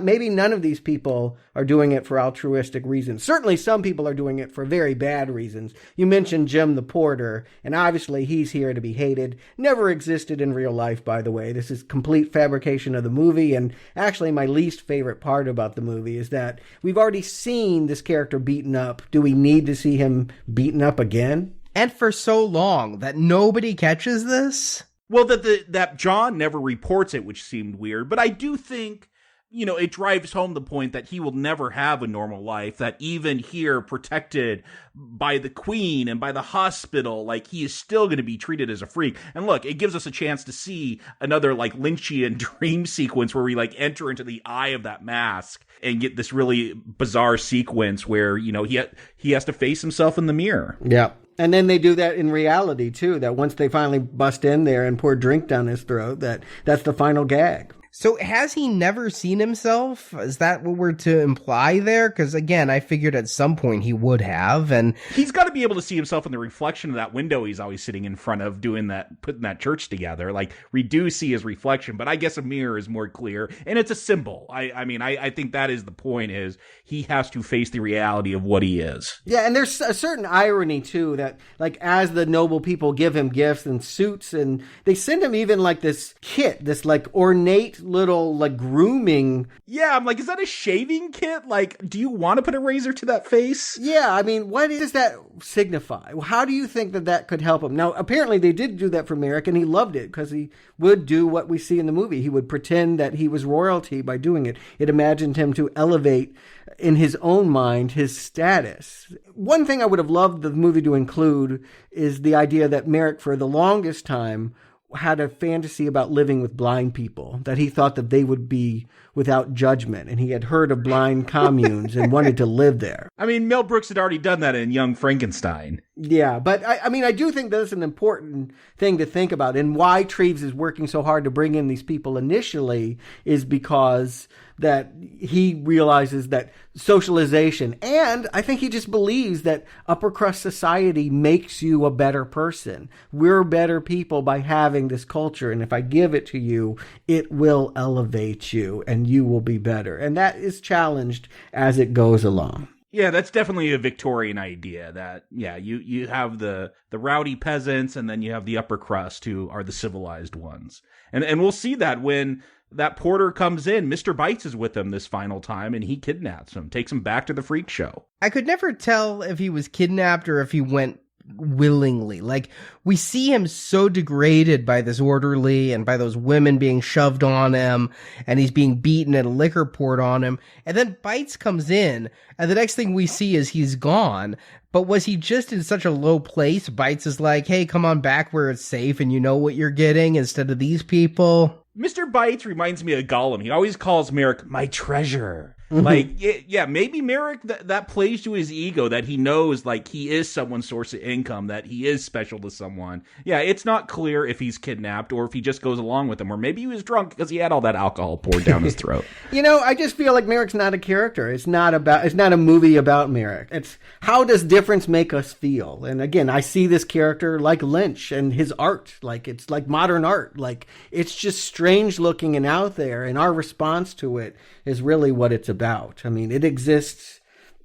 maybe none of these people are doing it for altruistic reasons. Certainly some people are doing it for very bad reasons. You mentioned Jim the porter, and obviously he's here to be hated. Never existed in real life, by the way. This is complete fabrication of the movie, and actually my least favorite part about the movie is that we've already seen this character beaten up. Do we need to see him beaten up again? And for so long that nobody catches this? Well, that John never reports it, which seemed weird. But I do think, it drives home the point that he will never have a normal life, that even here, protected by the Queen and by the hospital, he is still going to be treated as a freak. And look, it gives us a chance to see another, Lynchian dream sequence where we, enter into the eye of that mask and get this really bizarre sequence where, he has to face himself in the mirror. Yeah. And then they do that in reality, too, that once they finally bust in there and pour drink down his throat, that's the final gag. So has he never seen himself? Is that what we're to imply there? Because again, I figured at some point he would have, and he's got to be able to see himself in the reflection of that window he's always sitting in front of, doing that, putting that church together. We do see his reflection, but I guess a mirror is more clear, and it's a symbol. I think that is the point: is he has to face the reality of what he is. Yeah, and there's a certain irony too that, as the noble people give him gifts and suits, and they send him even this kit, this ornate little grooming. Yeah, I'm is that a shaving kit? Do you want to put a razor to that face? Yeah, what does that signify? How do you think that could help him? Now, apparently they did do that for Merrick, and he loved it because he would do what we see in the movie. He would pretend that he was royalty by doing it. It imagined him to elevate in his own mind his status. One thing I would have loved the movie to include is the idea that Merrick, for the longest time, had a fantasy about living with blind people, that he thought that they would be without judgment, and he had heard of blind communes and wanted to live there. Mel Brooks had already done that in Young Frankenstein. Yeah, but I do think that's an important thing to think about, and why Treves is working so hard to bring in these people initially is because that he realizes that socialization, and I think he just believes that upper crust society makes you a better person. We're better people by having this culture, and if I give it to you, it will elevate you, and you will be better. And that is challenged as it goes along. Yeah, that's definitely a Victorian idea that, you have the rowdy peasants, and then you have the upper crust who are the civilized ones. And we'll see that when that porter comes in. Mr. Bites is with him this final time, and he kidnaps him, takes him back to the freak show. I could never tell if he was kidnapped or if he went willingly. Like, we see him so degraded by this orderly and by those women being shoved on him, and he's being beaten and liquor poured on him. And then Bites comes in, and the next thing we see is he's gone. But was he just in such a low place? Bites is like, hey, come on back where it's safe and you know what you're getting instead of these people. Mr. Bites reminds me of Gollum. He always calls Merrick my treasure. Like, yeah, maybe Merrick, that plays to his ego, that he knows, like, he is someone's source of income, that he is special to someone. Yeah, it's not clear if he's kidnapped or if he just goes along with them, or maybe he was drunk because he had all that alcohol poured down his throat. I just feel like Merrick's not a character. It's not a movie about Merrick. It's how does difference make us feel? And again, I see this character like Lynch and his art, like it's like modern art. Like, it's just strange looking and out there, and our response to it is really what it's about. I mean, it exists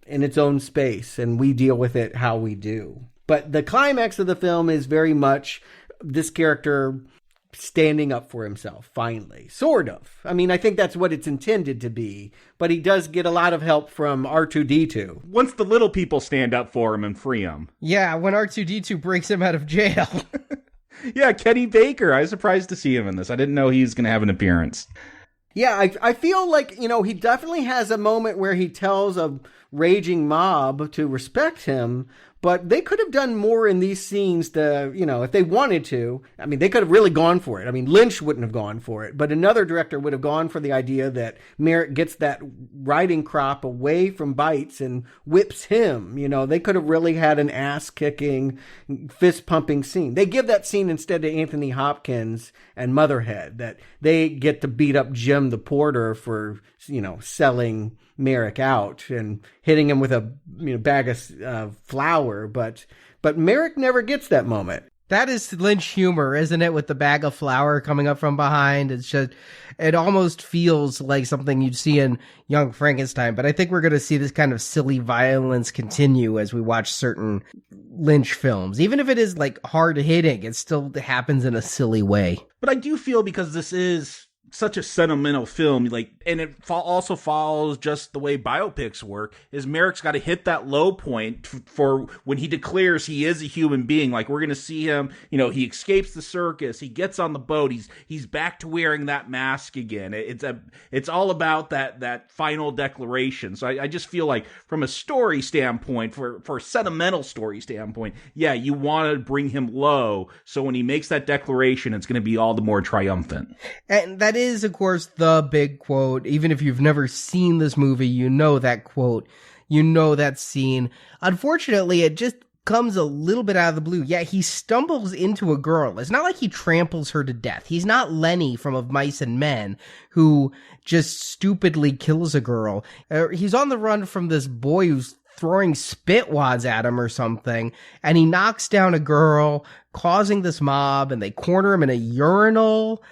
in its own space, and we deal with it how we do. But the climax of the film is very much this character standing up for himself, finally. Sort of. I mean, I think that's what it's intended to be, but he does get a lot of help from R2-D2. Once the little people stand up for him and free him. Yeah, when R2-D2 breaks him out of jail. Yeah, Kenny Baker. I was surprised to see him in this. I didn't know he was going to have an appearance. Yeah, I feel like, he definitely has a moment where he tells a raging mob to respect him, but they could have done more in these scenes to, if they wanted to. I mean, they could have really gone for it. I mean, Lynch wouldn't have gone for it, but another director would have gone for the idea that Merrick gets that riding crop away from Bites and whips him. They could have really had an ass-kicking, fist-pumping scene. They give that scene instead to Anthony Hopkins and Motherhead, that they get to beat up Jim the porter for, selling Merrick out and hitting him with a bag of flour, but Merrick never gets that moment. That is Lynch humor, isn't it? With the bag of flour coming up from behind. It's just, it almost feels like something you'd see in Young Frankenstein, but I think we're going to see this kind of silly violence continue as we watch certain Lynch films. Even if it is like hard hitting, it still happens in a silly way. But I do feel, because this is such a sentimental film, and it also follows just the way biopics work, is Merrick's got to hit that low point for when he declares he is a human being. Like, we're going to see him, he escapes the circus, he gets on the boat, he's back to wearing that mask again. It's all about that final declaration. So I just feel like, from a story standpoint, for a sentimental story standpoint, yeah, you want to bring him low, so when he makes that declaration, it's going to be all the more triumphant. And that is, of course, the big quote. Even if you've never seen this movie, you know that quote, you know that scene. Unfortunately, it just comes a little bit out of the blue. Yeah, he stumbles into a girl. It's not like he tramples her to death. He's not Lenny from Of Mice and Men, who just stupidly kills a girl. He's on the run from this boy who's throwing spit wads at him or something, and he knocks down a girl, causing this mob, and they corner him in a urinal.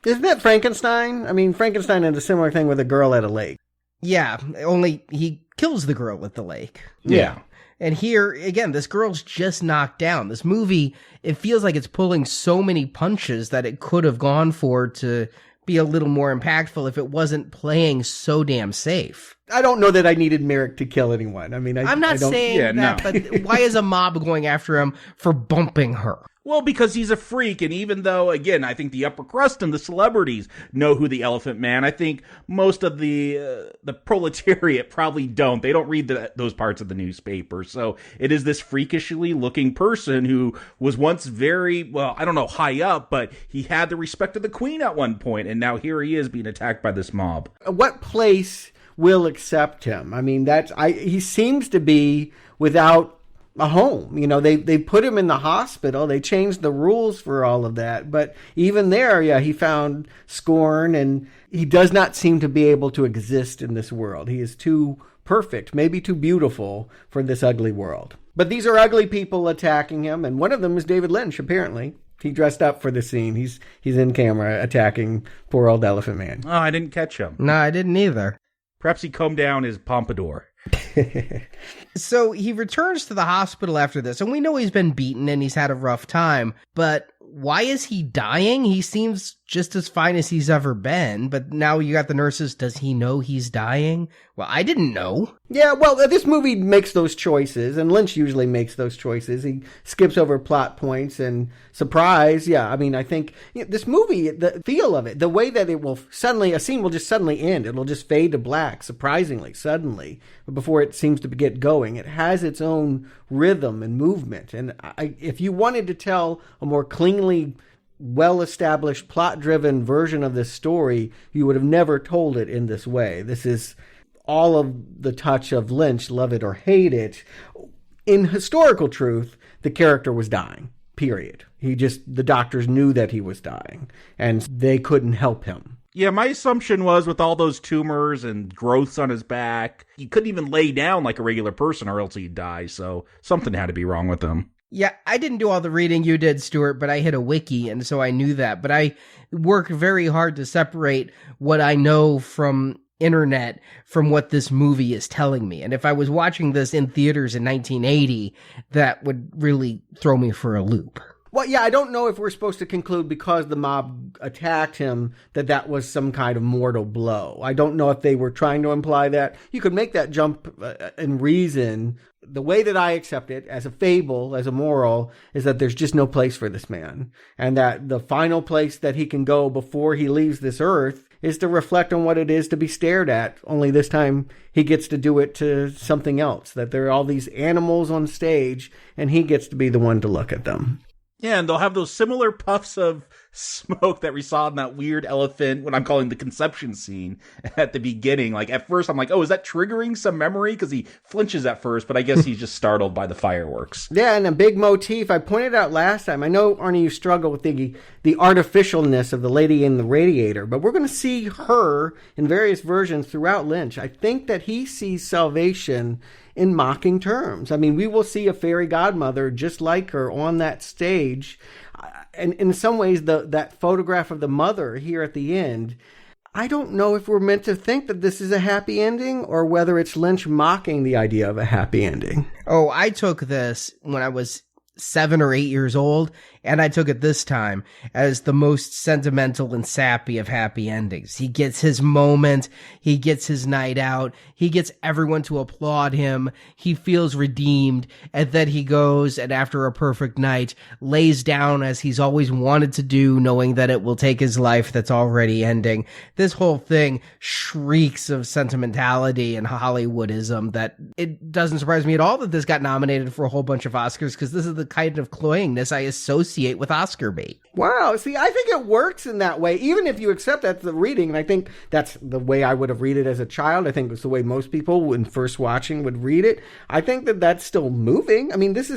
Isn't that Frankenstein? I mean, Frankenstein had a similar thing with a girl at a lake. Yeah, only he kills the girl at the lake. Yeah. And here, again, this girl's just knocked down. This movie, it feels like it's pulling so many punches that it could have gone for to be a little more impactful if it wasn't playing so damn safe. I don't know that I needed Merrick to kill anyone. I mean, I'm not saying that, but why is a mob going after him for bumping her? Well, because he's a freak, and even though, again, I think the upper crust and the celebrities know who the Elephant Man, I think most of the proletariat probably don't. They don't read those parts of the newspaper. So it is this freakishly looking person who was once very, well, I don't know, high up, but he had the respect of the Queen at one point, and now here he is being attacked by this mob. What place will accept him? I mean, he seems to be without a home. They put him in the hospital. They changed the rules for all of that. But even there, yeah, he found scorn, and he does not seem to be able to exist in this world. He is too perfect, maybe too beautiful for this ugly world. But these are ugly people attacking him, and one of them is David Lynch, apparently. He dressed up for the scene. He's in camera attacking poor old Elephant Man. Oh, I didn't catch him. No, I didn't either. Perhaps he combed down his pompadour. So he returns to the hospital after this, and we know he's been beaten and he's had a rough time, but why is he dying? He seems just as fine as he's ever been, but now you got the nurses. Does he know he's dying? Well, I didn't know. Yeah, well, this movie makes those choices, and Lynch usually makes those choices. He skips over plot points and surprise. Yeah, I mean, I think this movie, the feel of it, the way that it will suddenly, a scene will just suddenly end. It'll just fade to black, surprisingly, suddenly, before it seems to get going. It has its own rhythm and movement. And if you wanted to tell a more cleanly, well-established, plot-driven version of this story, you would have never told it in this way. This is all of the touch of Lynch, love it or hate it. In historical truth, the character was dying, period. The doctors knew that he was dying, and they couldn't help him. Yeah, my assumption was with all those tumors and growths on his back, he couldn't even lay down like a regular person or else he'd die, so something had to be wrong with him. Yeah, I didn't do all the reading you did, Stuart, but I hit a wiki, and so I knew that. But I work very hard to separate what I know from internet from what this movie is telling me. And if I was watching this in theaters in 1980, that would really throw me for a loop. Well, yeah, I don't know if we're supposed to conclude because the mob attacked him that was some kind of mortal blow. I don't know if they were trying to imply that. You could make that jump in reason. The way that I accept it as a fable, as a moral, is that there's just no place for this man. And that the final place that he can go before he leaves this earth is to reflect on what it is to be stared at. Only this time he gets to do it to something else. That there are all these animals on stage and he gets to be the one to look at them. Yeah, and they'll have those similar puffs of smoke that we saw in that weird elephant, what I'm calling the conception scene at the beginning. Like, at first I'm like, oh, is that triggering some memory? Because he flinches at first, but I guess he's just startled by the fireworks. Yeah, and a big motif I pointed out last time. I know, Arnie, you struggle with the artificialness of the lady in the radiator, but we're going to see her in various versions throughout Lynch. I think that he sees salvation in mocking terms. I mean, we will see a fairy godmother just like her on that stage. And in some ways, that photograph of the mother here at the end, I don't know if we're meant to think that this is a happy ending or whether it's Lynch mocking the idea of a happy ending. Oh, I took this when I was 7 or 8 years old, and I took it this time as the most sentimental and sappy of happy endings. He gets his moment, he gets his night out, he gets everyone to applaud him, he feels redeemed, and then he goes and after a perfect night, lays down as he's always wanted to do, knowing that it will take his life that's already ending. This whole thing shrieks of sentimentality and Hollywoodism that it doesn't surprise me at all that this got nominated for a whole bunch of Oscars, because this is the kind of cloyingness I associate with Oscar bait. Wow. See, I think it works in that way, even if you accept that's the reading. And I think that's the way I would have read it as a child. I think it's the way most people when first watching would read it. I think that that's still moving. I mean, this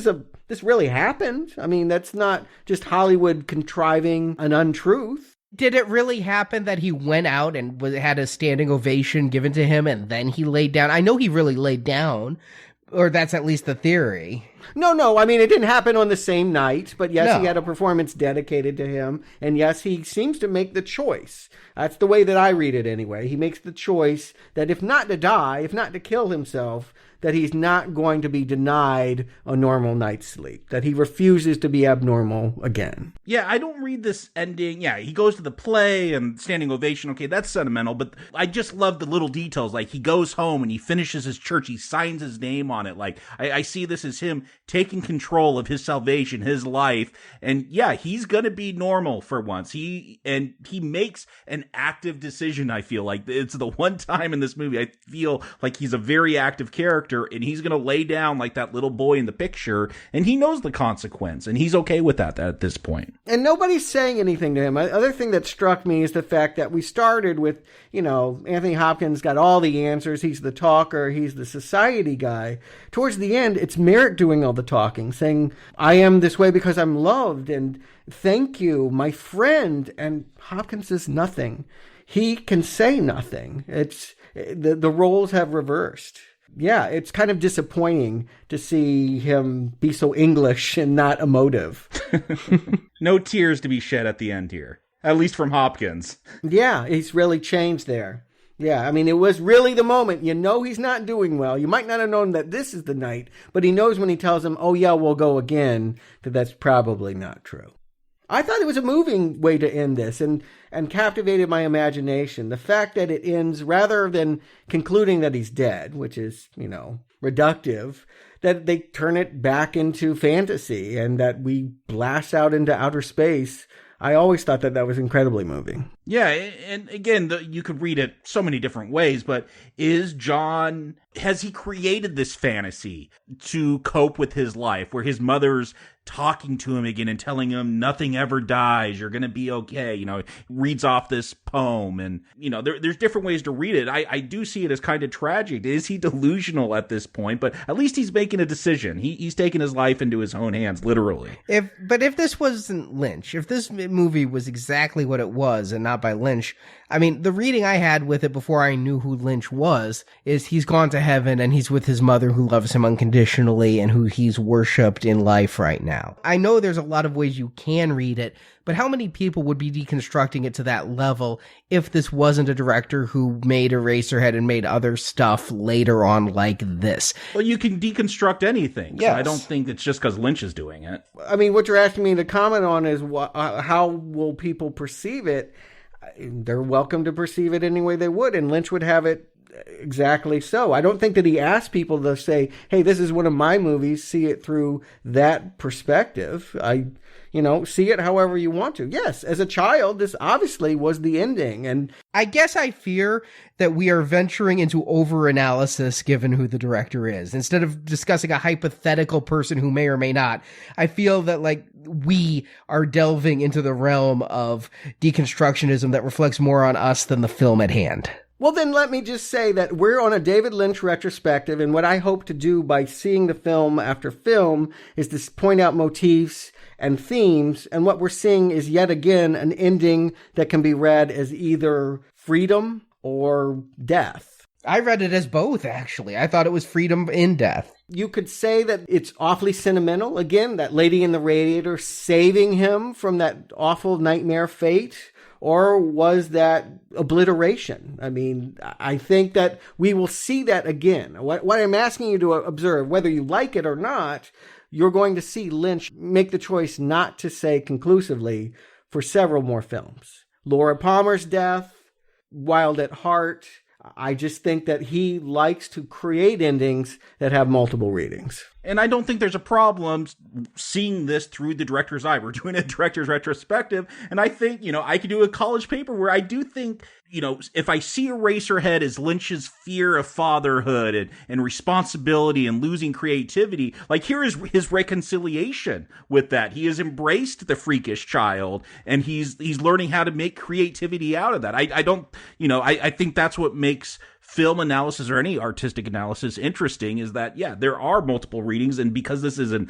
really happened. I mean, that's not just Hollywood contriving an untruth. Did it really happen that he went out and had a standing ovation given to him and then he laid down? I know he really laid down, or that's at least the theory. No. I mean, it didn't happen on the same night, but yes, He had a performance dedicated to him. And yes, he seems to make the choice. That's the way that I read it anyway. He makes the choice that if not to die, if not to kill himself, that he's not going to be denied a normal night's sleep, that he refuses to be abnormal again. Yeah, I don't read this ending. Yeah, he goes to the play and standing ovation. Okay, that's sentimental, but I just love the little details. Like, he goes home and he finishes his church. He signs his name on it. Like, I see this as him taking control of his salvation, his life. And yeah, he's going to be normal for once. He makes an active decision, I feel like. It's the one time in this movie I feel like he's a very active character. And he's going to lay down like that little boy in the picture, and he knows the consequence, and he's okay with that at this point. And nobody's saying anything to him. Other thing that struck me is the fact that we started with, Anthony Hopkins got all the answers. He's the talker. He's the society guy. Towards the end, it's Merrick doing all the talking, saying, I am this way because I'm loved, and thank you, my friend. And Hopkins is nothing. He can say nothing. It's the roles have reversed. Yeah, it's kind of disappointing to see him be so English and not emotive. No tears to be shed at the end here, at least from Hopkins. Yeah, he's really changed there. Yeah, I mean, it was really the moment. He's not doing well. You might not have known that this is the night, but he knows when he tells him, oh yeah, we'll go again, that's probably not true. I thought it was a moving way to end this and captivated my imagination. The fact that it ends, rather than concluding that he's dead, which is, reductive, that they turn it back into fantasy and that we blast out into outer space. I always thought that was incredibly moving. Yeah, and again, you could read it so many different ways, but has he created this fantasy to cope with his life, where his mother's talking to him again and telling him nothing ever dies, you're going to be okay, reads off this poem, and, there's different ways to read it. I do see it as kind of tragic. Is he delusional at this point? But at least he's making a decision. He's taking his life into his own hands, literally. If this wasn't Lynch, if this movie was exactly what it was and not by Lynch, I mean, the reading I had with it before I knew who Lynch was is he's gone to heaven and he's with his mother who loves him unconditionally and who he's worshipped in life right now. I know there's a lot of ways you can read it, but how many people would be deconstructing it to that level if this wasn't a director who made Eraserhead and made other stuff later on like this? Well, you can deconstruct anything. Yes. So I don't think it's just because Lynch is doing it. I mean, what you're asking me to comment on is how will people perceive it? They're welcome to perceive it any way they would, and Lynch would have it exactly so. I don't think that he asked people to say, hey, this is one of my movies, see it through that perspective. See it however you want to. Yes, as a child, this obviously was the ending. And I guess I fear that we are venturing into over-analysis given who the director is. Instead of discussing a hypothetical person who may or may not, I feel that we are delving into the realm of deconstructionism that reflects more on us than the film at hand. Well, then let me just say that we're on a David Lynch retrospective, and what I hope to do by seeing the film after film is to point out motifs and themes, and what we're seeing is yet again an ending that can be read as either freedom or death. I read it as both, actually. I thought it was freedom in death. You could say that it's awfully sentimental. Again, that lady in the radiator saving him from that awful nightmare fate. Or was that obliteration? I mean, I think that we will see that again. What I'm asking you to observe, whether you like it or not, you're going to see Lynch make the choice not to say conclusively for several more films. Laura Palmer's death, Wild at Heart. I just think that he likes to create endings that have multiple readings. And I don't think there's a problem seeing this through the director's eye. We're doing a director's retrospective. And I think, I could do a college paper where I do think, if I see Eraserhead as Lynch's fear of fatherhood and responsibility and losing creativity, here is his reconciliation with that. He has embraced the freakish child and he's learning how to make creativity out of that. I think that's what makes film analysis or any artistic analysis interesting, is that, there are multiple readings. And because this is a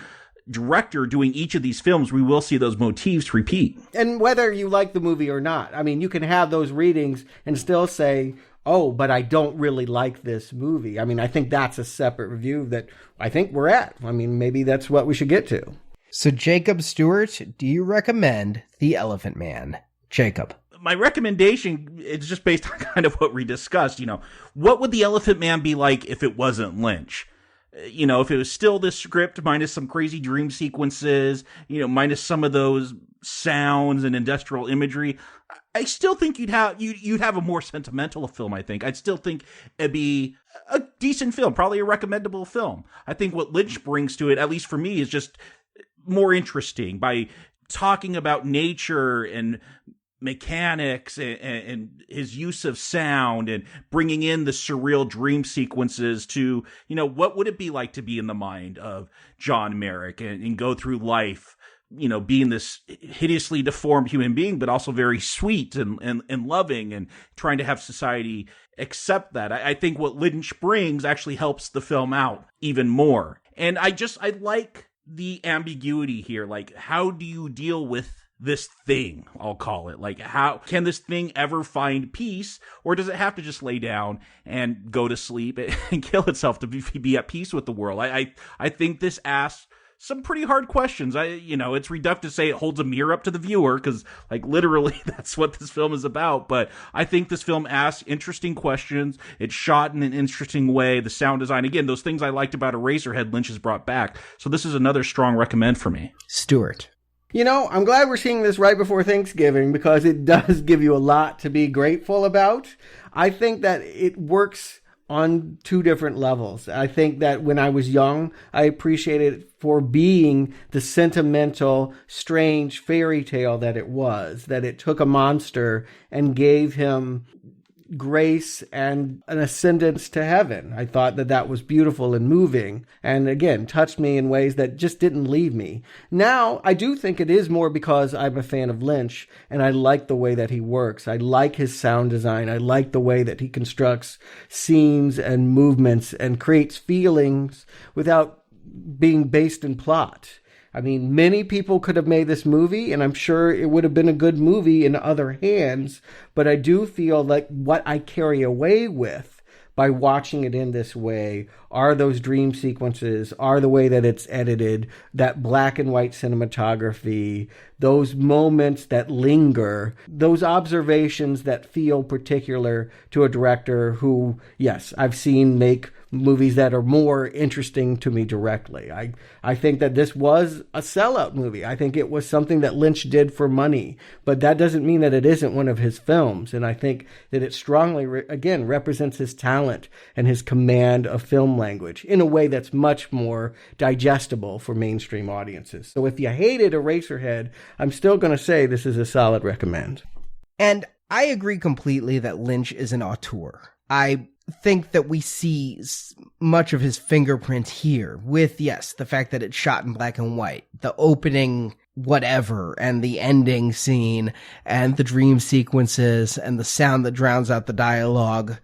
director doing each of these films, we will see those motifs repeat. And whether you like the movie or not, I mean, you can have those readings and still say, oh, but I don't really like this movie. I mean, I think that's a separate review that I think we're at. I mean, maybe that's what we should get to. So, Jakob, Stuart, do you recommend The Elephant Man? Jakob. My recommendation is just based on kind of what we discussed. What would The Elephant Man be like if it wasn't Lynch? If it was still this script minus some crazy dream sequences, minus some of those sounds and industrial imagery, I still think you'd have a more sentimental film. I think I'd still think it'd be a decent film, probably a recommendable film. I think what Lynch brings to it, at least for me, is just more interesting by talking about nature and mechanics and his use of sound and bringing in the surreal dream sequences to, what would it be like to be in the mind of John Merrick and go through life, being this hideously deformed human being, but also very sweet and loving and trying to have society accept that. I think what Lynch brings actually helps the film out even more. And I like the ambiguity here. How do you deal with this thing, I'll call it? How can this thing ever find peace, or does it have to just lay down and go to sleep and kill itself to be at peace with the world? I think this asks some pretty hard questions. It's reductive to say it holds a mirror up to the viewer, because literally that's what this film is about. But I think this film asks interesting questions. It's shot in an interesting way. The sound design, again, those things I liked about Eraserhead, Lynch has brought back. So this is another strong recommend for me. Stuart. You know, I'm glad we're seeing this right before Thanksgiving because it does give you a lot to be grateful about. I think that it works on two different levels. I think that when I was young, I appreciated it for being the sentimental, strange fairy tale that it was, that it took a monster and gave him grace and an ascendance to heaven. I thought that that was beautiful and moving, and again, touched me in ways that just didn't leave me. Now, I do think it is more because I'm a fan of Lynch, and I like the way that he works. I like his sound design. I like the way that he constructs scenes and movements and creates feelings without being based in plot. I mean, many people could have made this movie, and I'm sure it would have been a good movie in other hands, but I do feel like what I carry away with by watching it in this way are those dream sequences, are the way that it's edited, that black and white cinematography, those moments that linger, those observations that feel particular to a director who, yes, I've seen make movies that are more interesting to me directly. I think that this was a sellout movie. I think it was something that Lynch did for money, but that doesn't mean that it isn't one of his films. And I think that it strongly, again, represents his talent and his command of film language in a way that's much more digestible for mainstream audiences. So if you hated Eraserhead, I'm still going to say this is a solid recommend. And I agree completely that Lynch is an auteur. I think that we see much of his fingerprint here with, yes, the fact that it's shot in black and white, the opening whatever, and the ending scene, and the dream sequences, and the sound that drowns out the dialogue.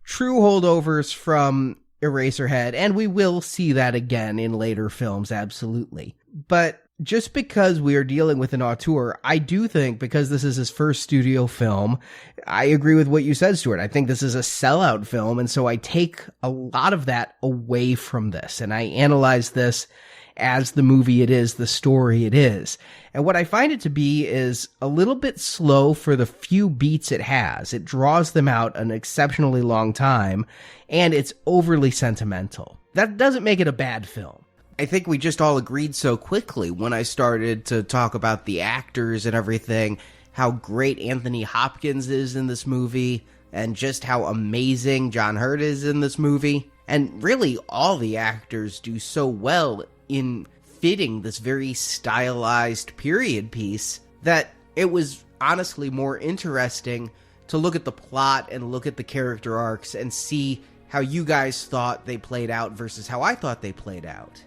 True holdovers from Eraserhead, and we will see that again in later films, absolutely. But just because we are dealing with an auteur, I do think, because this is his first studio film, I agree with what you said, Stuart. I think this is a sellout film, and so I take a lot of that away from this, and I analyze this as the movie it is, the story it is. And what I find it to be is a little bit slow for the few beats it has. It draws them out an exceptionally long time, and it's overly sentimental. That doesn't make it a bad film. I think we just all agreed so quickly when I started to talk about the actors and everything, how great Anthony Hopkins is in this movie, and just how amazing John Hurt is in this movie. And really, all the actors do so well in fitting this very stylized period piece that it was honestly more interesting to look at the plot and look at the character arcs and see how you guys thought they played out versus how I thought they played out.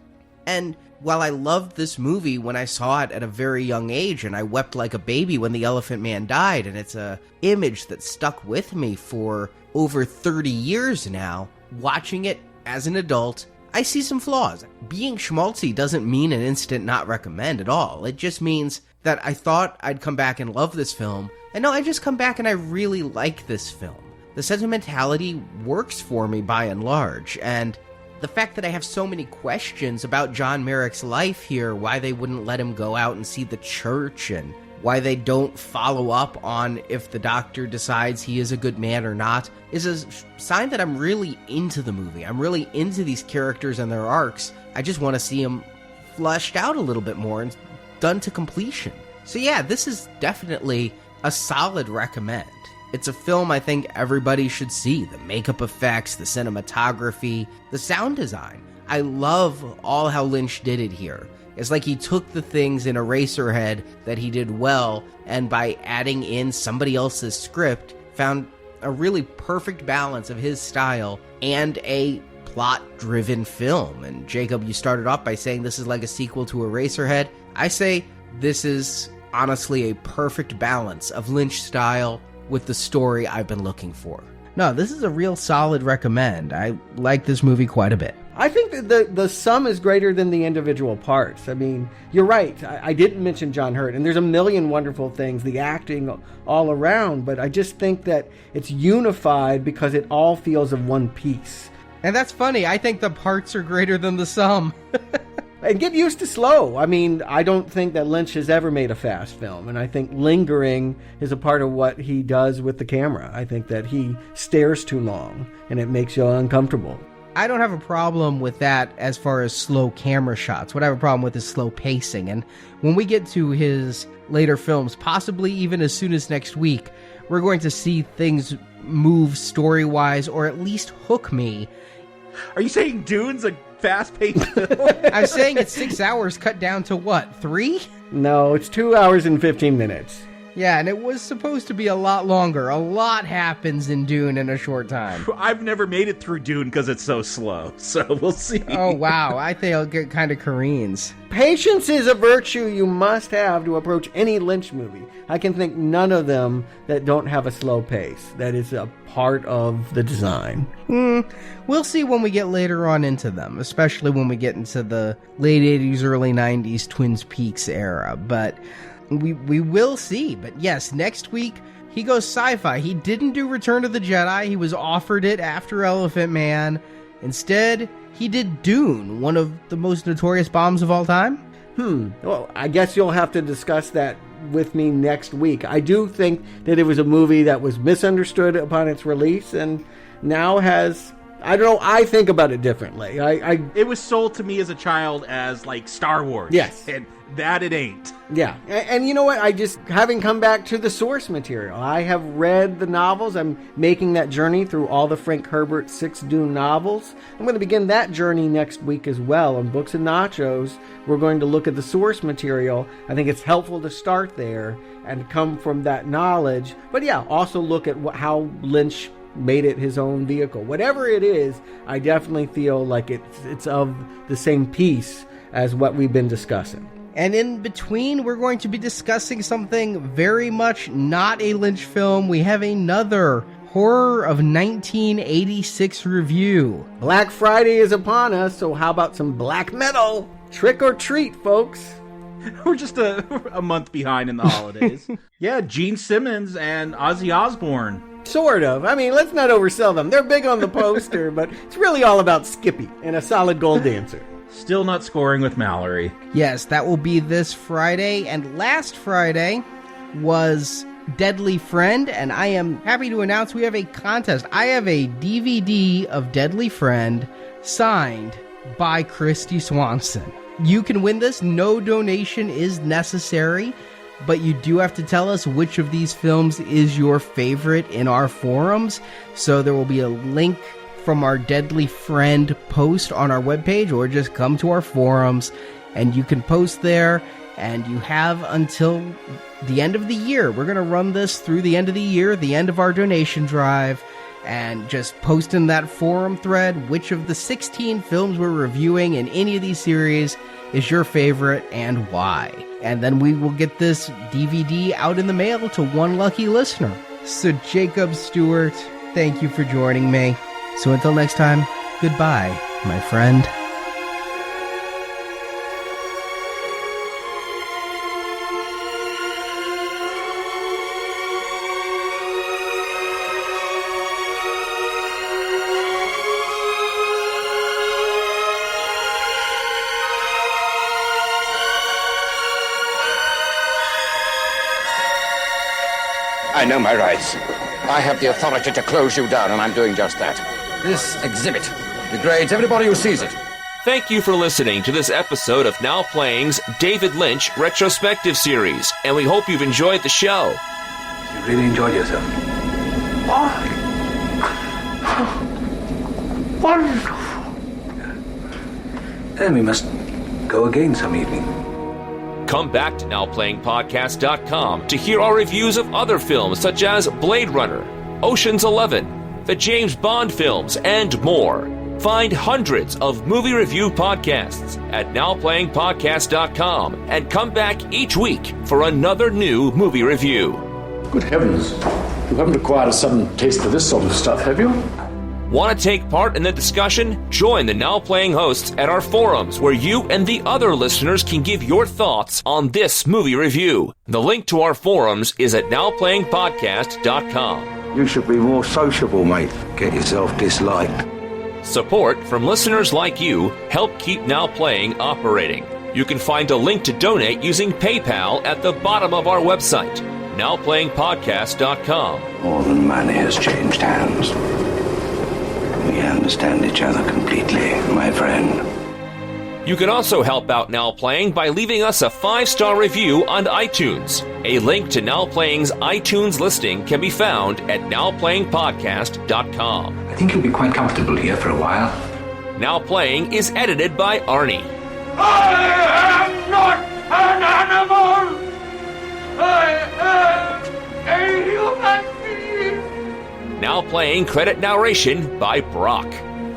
And while I loved this movie when I saw it at a very young age, and I wept like a baby when the Elephant Man died, and it's a image that stuck with me for over 30 years now, watching it as an adult, I see some flaws. Being schmaltzy doesn't mean an instant not recommend at all. It just means that I thought I'd come back and love this film, and no, I just come back and I really like this film. The sentimentality works for me by and large, and the fact that I have so many questions about John Merrick's life here, why they wouldn't let him go out and see the church, and why they don't follow up on if the doctor decides he is a good man or not, is a sign that I'm really into the movie. I'm really into these characters and their arcs. I just want to see them fleshed out a little bit more and done to completion. So yeah, this is definitely a solid recommend. It's a film I think everybody should see. The makeup effects, the cinematography, the sound design. I love all how Lynch did it here. It's like he took the things in Eraserhead that he did well, and by adding in somebody else's script, found a really perfect balance of his style and a plot-driven film. And Jacob, you started off by saying this is like a sequel to Eraserhead. I say this is honestly a perfect balance of Lynch style with the story I've been looking for. No, this is a real solid recommend. I like this movie quite a bit. I think that the sum is greater than the individual parts. I mean, you're right. I didn't mention John Hurt, and there's a million wonderful things, the acting all around, but I just think that it's unified because it all feels of one piece. And that's funny. I think the parts are greater than the sum. And get used to slow. I mean, I don't think that Lynch has ever made a fast film, and I think lingering is a part of what he does with the camera. I think that he stares too long, and it makes you uncomfortable. I don't have a problem with that as far as slow camera shots. What I have a problem with is slow pacing. And when we get to his later films, possibly even as soon as next week, we're going to see things move story-wise or at least hook me. Are you saying Dune's a fast-paced film? I'm saying it's 6 hours cut down to what, 3? No, it's 2 hours and 15 minutes. Yeah, and it was supposed to be a lot longer. A lot happens in Dune in a short time. I've never made it through Dune because it's so slow, so we'll see. Oh, wow. I think I'll get kind of careens. Patience is a virtue you must have to approach any Lynch movie. I can think none of them that don't have a slow pace. That is a part of the design. We'll see when we get later on into them, especially when we get into the late 80s, early 90s Twin Peaks era. But we will see. But yes, next week he goes sci-fi. He didn't do Return of the Jedi. He was offered it after Elephant Man. Instead, he did Dune, one of the most notorious bombs of all time. Well, I guess you'll have to discuss that with me next week. I do think that it was a movie that was misunderstood upon its release and now has... I don't know, I think about it differently. It was sold to me as a child as, like, Star Wars. Yes. And that it ain't. Yeah. And you know what? Having come back to the source material, I have read the novels. I'm making that journey through all the Frank Herbert 6 Dune novels. I'm going to begin that journey next week as well. On Books and Nachos, we're going to look at the source material. I think it's helpful to start there and come from that knowledge. But yeah, also look at how Lynch made it his own vehicle. Whatever it is, I definitely feel like it's of the same piece as what we've been discussing. And in between, we're going to be discussing something very much not a Lynch film. We have another horror of 1986 review. Black Friday is upon us, so how about some black metal? Trick or treat, folks. We're just a month behind in the holidays. Yeah, Gene Simmons and Ozzy Osbourne. Sort of. I mean, let's not oversell them. They're big on the poster, but it's really all about Skippy and a solid gold dancer. Still not scoring with Mallory. Yes, that will be this Friday. And last Friday was Deadly Friend, and I am happy to announce we have a contest. I have a DVD of Deadly Friend signed by Christy Swanson. You can win this. No donation is necessary, but you do have to tell us which of these films is your favorite in our forums. So there will be a link from our Deadly Friend post on our webpage, or just come to our forums and you can post there, and you have until the end of the year. We're going to run this through the end of the year, the end of our donation drive, and just post in that forum thread which of the 16 films we're reviewing in any of these series is your favorite and why. And then we will get this DVD out in the mail to one lucky listener. So Jakob, Stuart, thank you for joining me. So until next time, goodbye, my friend. I know my rights. I have the authority to close you down, and I'm doing just that. This exhibit degrades everybody who sees it. Thank you for listening to this episode of Now Playing's David Lynch Retrospective Series, and we hope you've enjoyed the show. You really enjoyed yourself? Oh, wonderful. Then we must go again some evening. Come back to NowPlayingPodcast.com to hear our reviews of other films such as Blade Runner, Ocean's 11, the James Bond films, and more. Find hundreds of movie review podcasts at NowPlayingPodcast.com and come back each week for another new movie review. Good heavens, you haven't acquired a sudden taste for this sort of stuff, have you? Want to take part in the discussion? Join the Now Playing hosts at our forums, where you and the other listeners can give your thoughts on this movie review. The link to our forums is at NowPlayingPodcast.com. You should be more sociable, mate. Get yourself disliked. Support from listeners like you help keep Now Playing operating. You can find a link to donate using PayPal at the bottom of our website, NowPlayingPodcast.com. More than money has changed hands. We understand each other completely, my friend. You can also help out Now Playing by leaving us a 5-star review on iTunes. A link to Now Playing's iTunes listing can be found at nowplayingpodcast.com. I think you'll be quite comfortable here for a while. Now Playing is edited by Arnie. I am not an animal! I am a human being! Now Playing credit narration by Brock.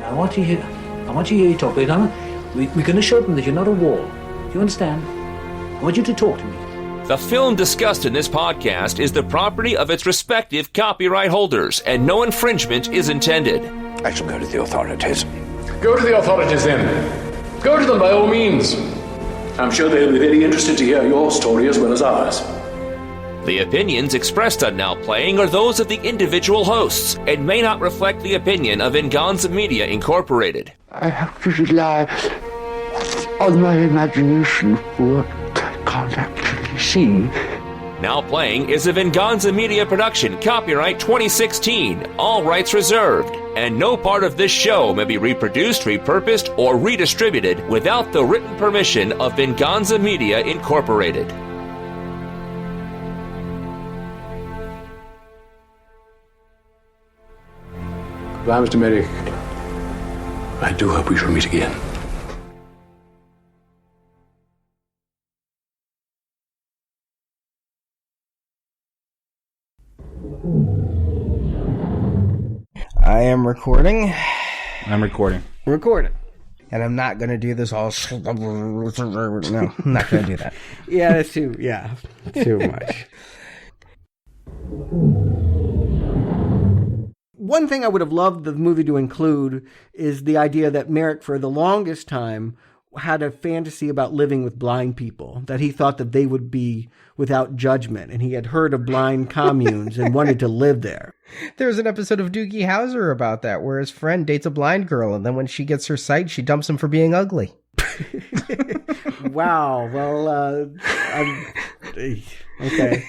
I want you here. I want you here to talk. We're going to show them that you're not a wall. Do you understand? I want you to talk to me. The film discussed in this podcast is the property of its respective copyright holders, and no infringement is intended. I shall go to the authorities. Go to the authorities then. Go to them by all means. I'm sure they'll be very interested to hear your story as well as ours. The opinions expressed on Now Playing are those of the individual hosts and may not reflect the opinion of Venganza Media Incorporated. I have to rely on my imagination for what I can't actually see. Now Playing is a Venganza Media production, copyright 2016, all rights reserved, and no part of this show may be reproduced, repurposed, or redistributed without the written permission of Venganza Media Incorporated. Goodbye, Mr. Merrick. I do hope we shall meet again. I am recording. I'm recording. Recorded. And I'm not going to do this all... No, I'm not going to do that. Yeah, that's too much. One thing I would have loved the movie to include is the idea that Merrick, for the longest time, had a fantasy about living with blind people, that he thought that they would be without judgment, and he had heard of blind communes and wanted to live there. There's an episode of Doogie Howser about that, where his friend dates a blind girl, and then when she gets her sight, she dumps him for being ugly. Wow. Well, okay.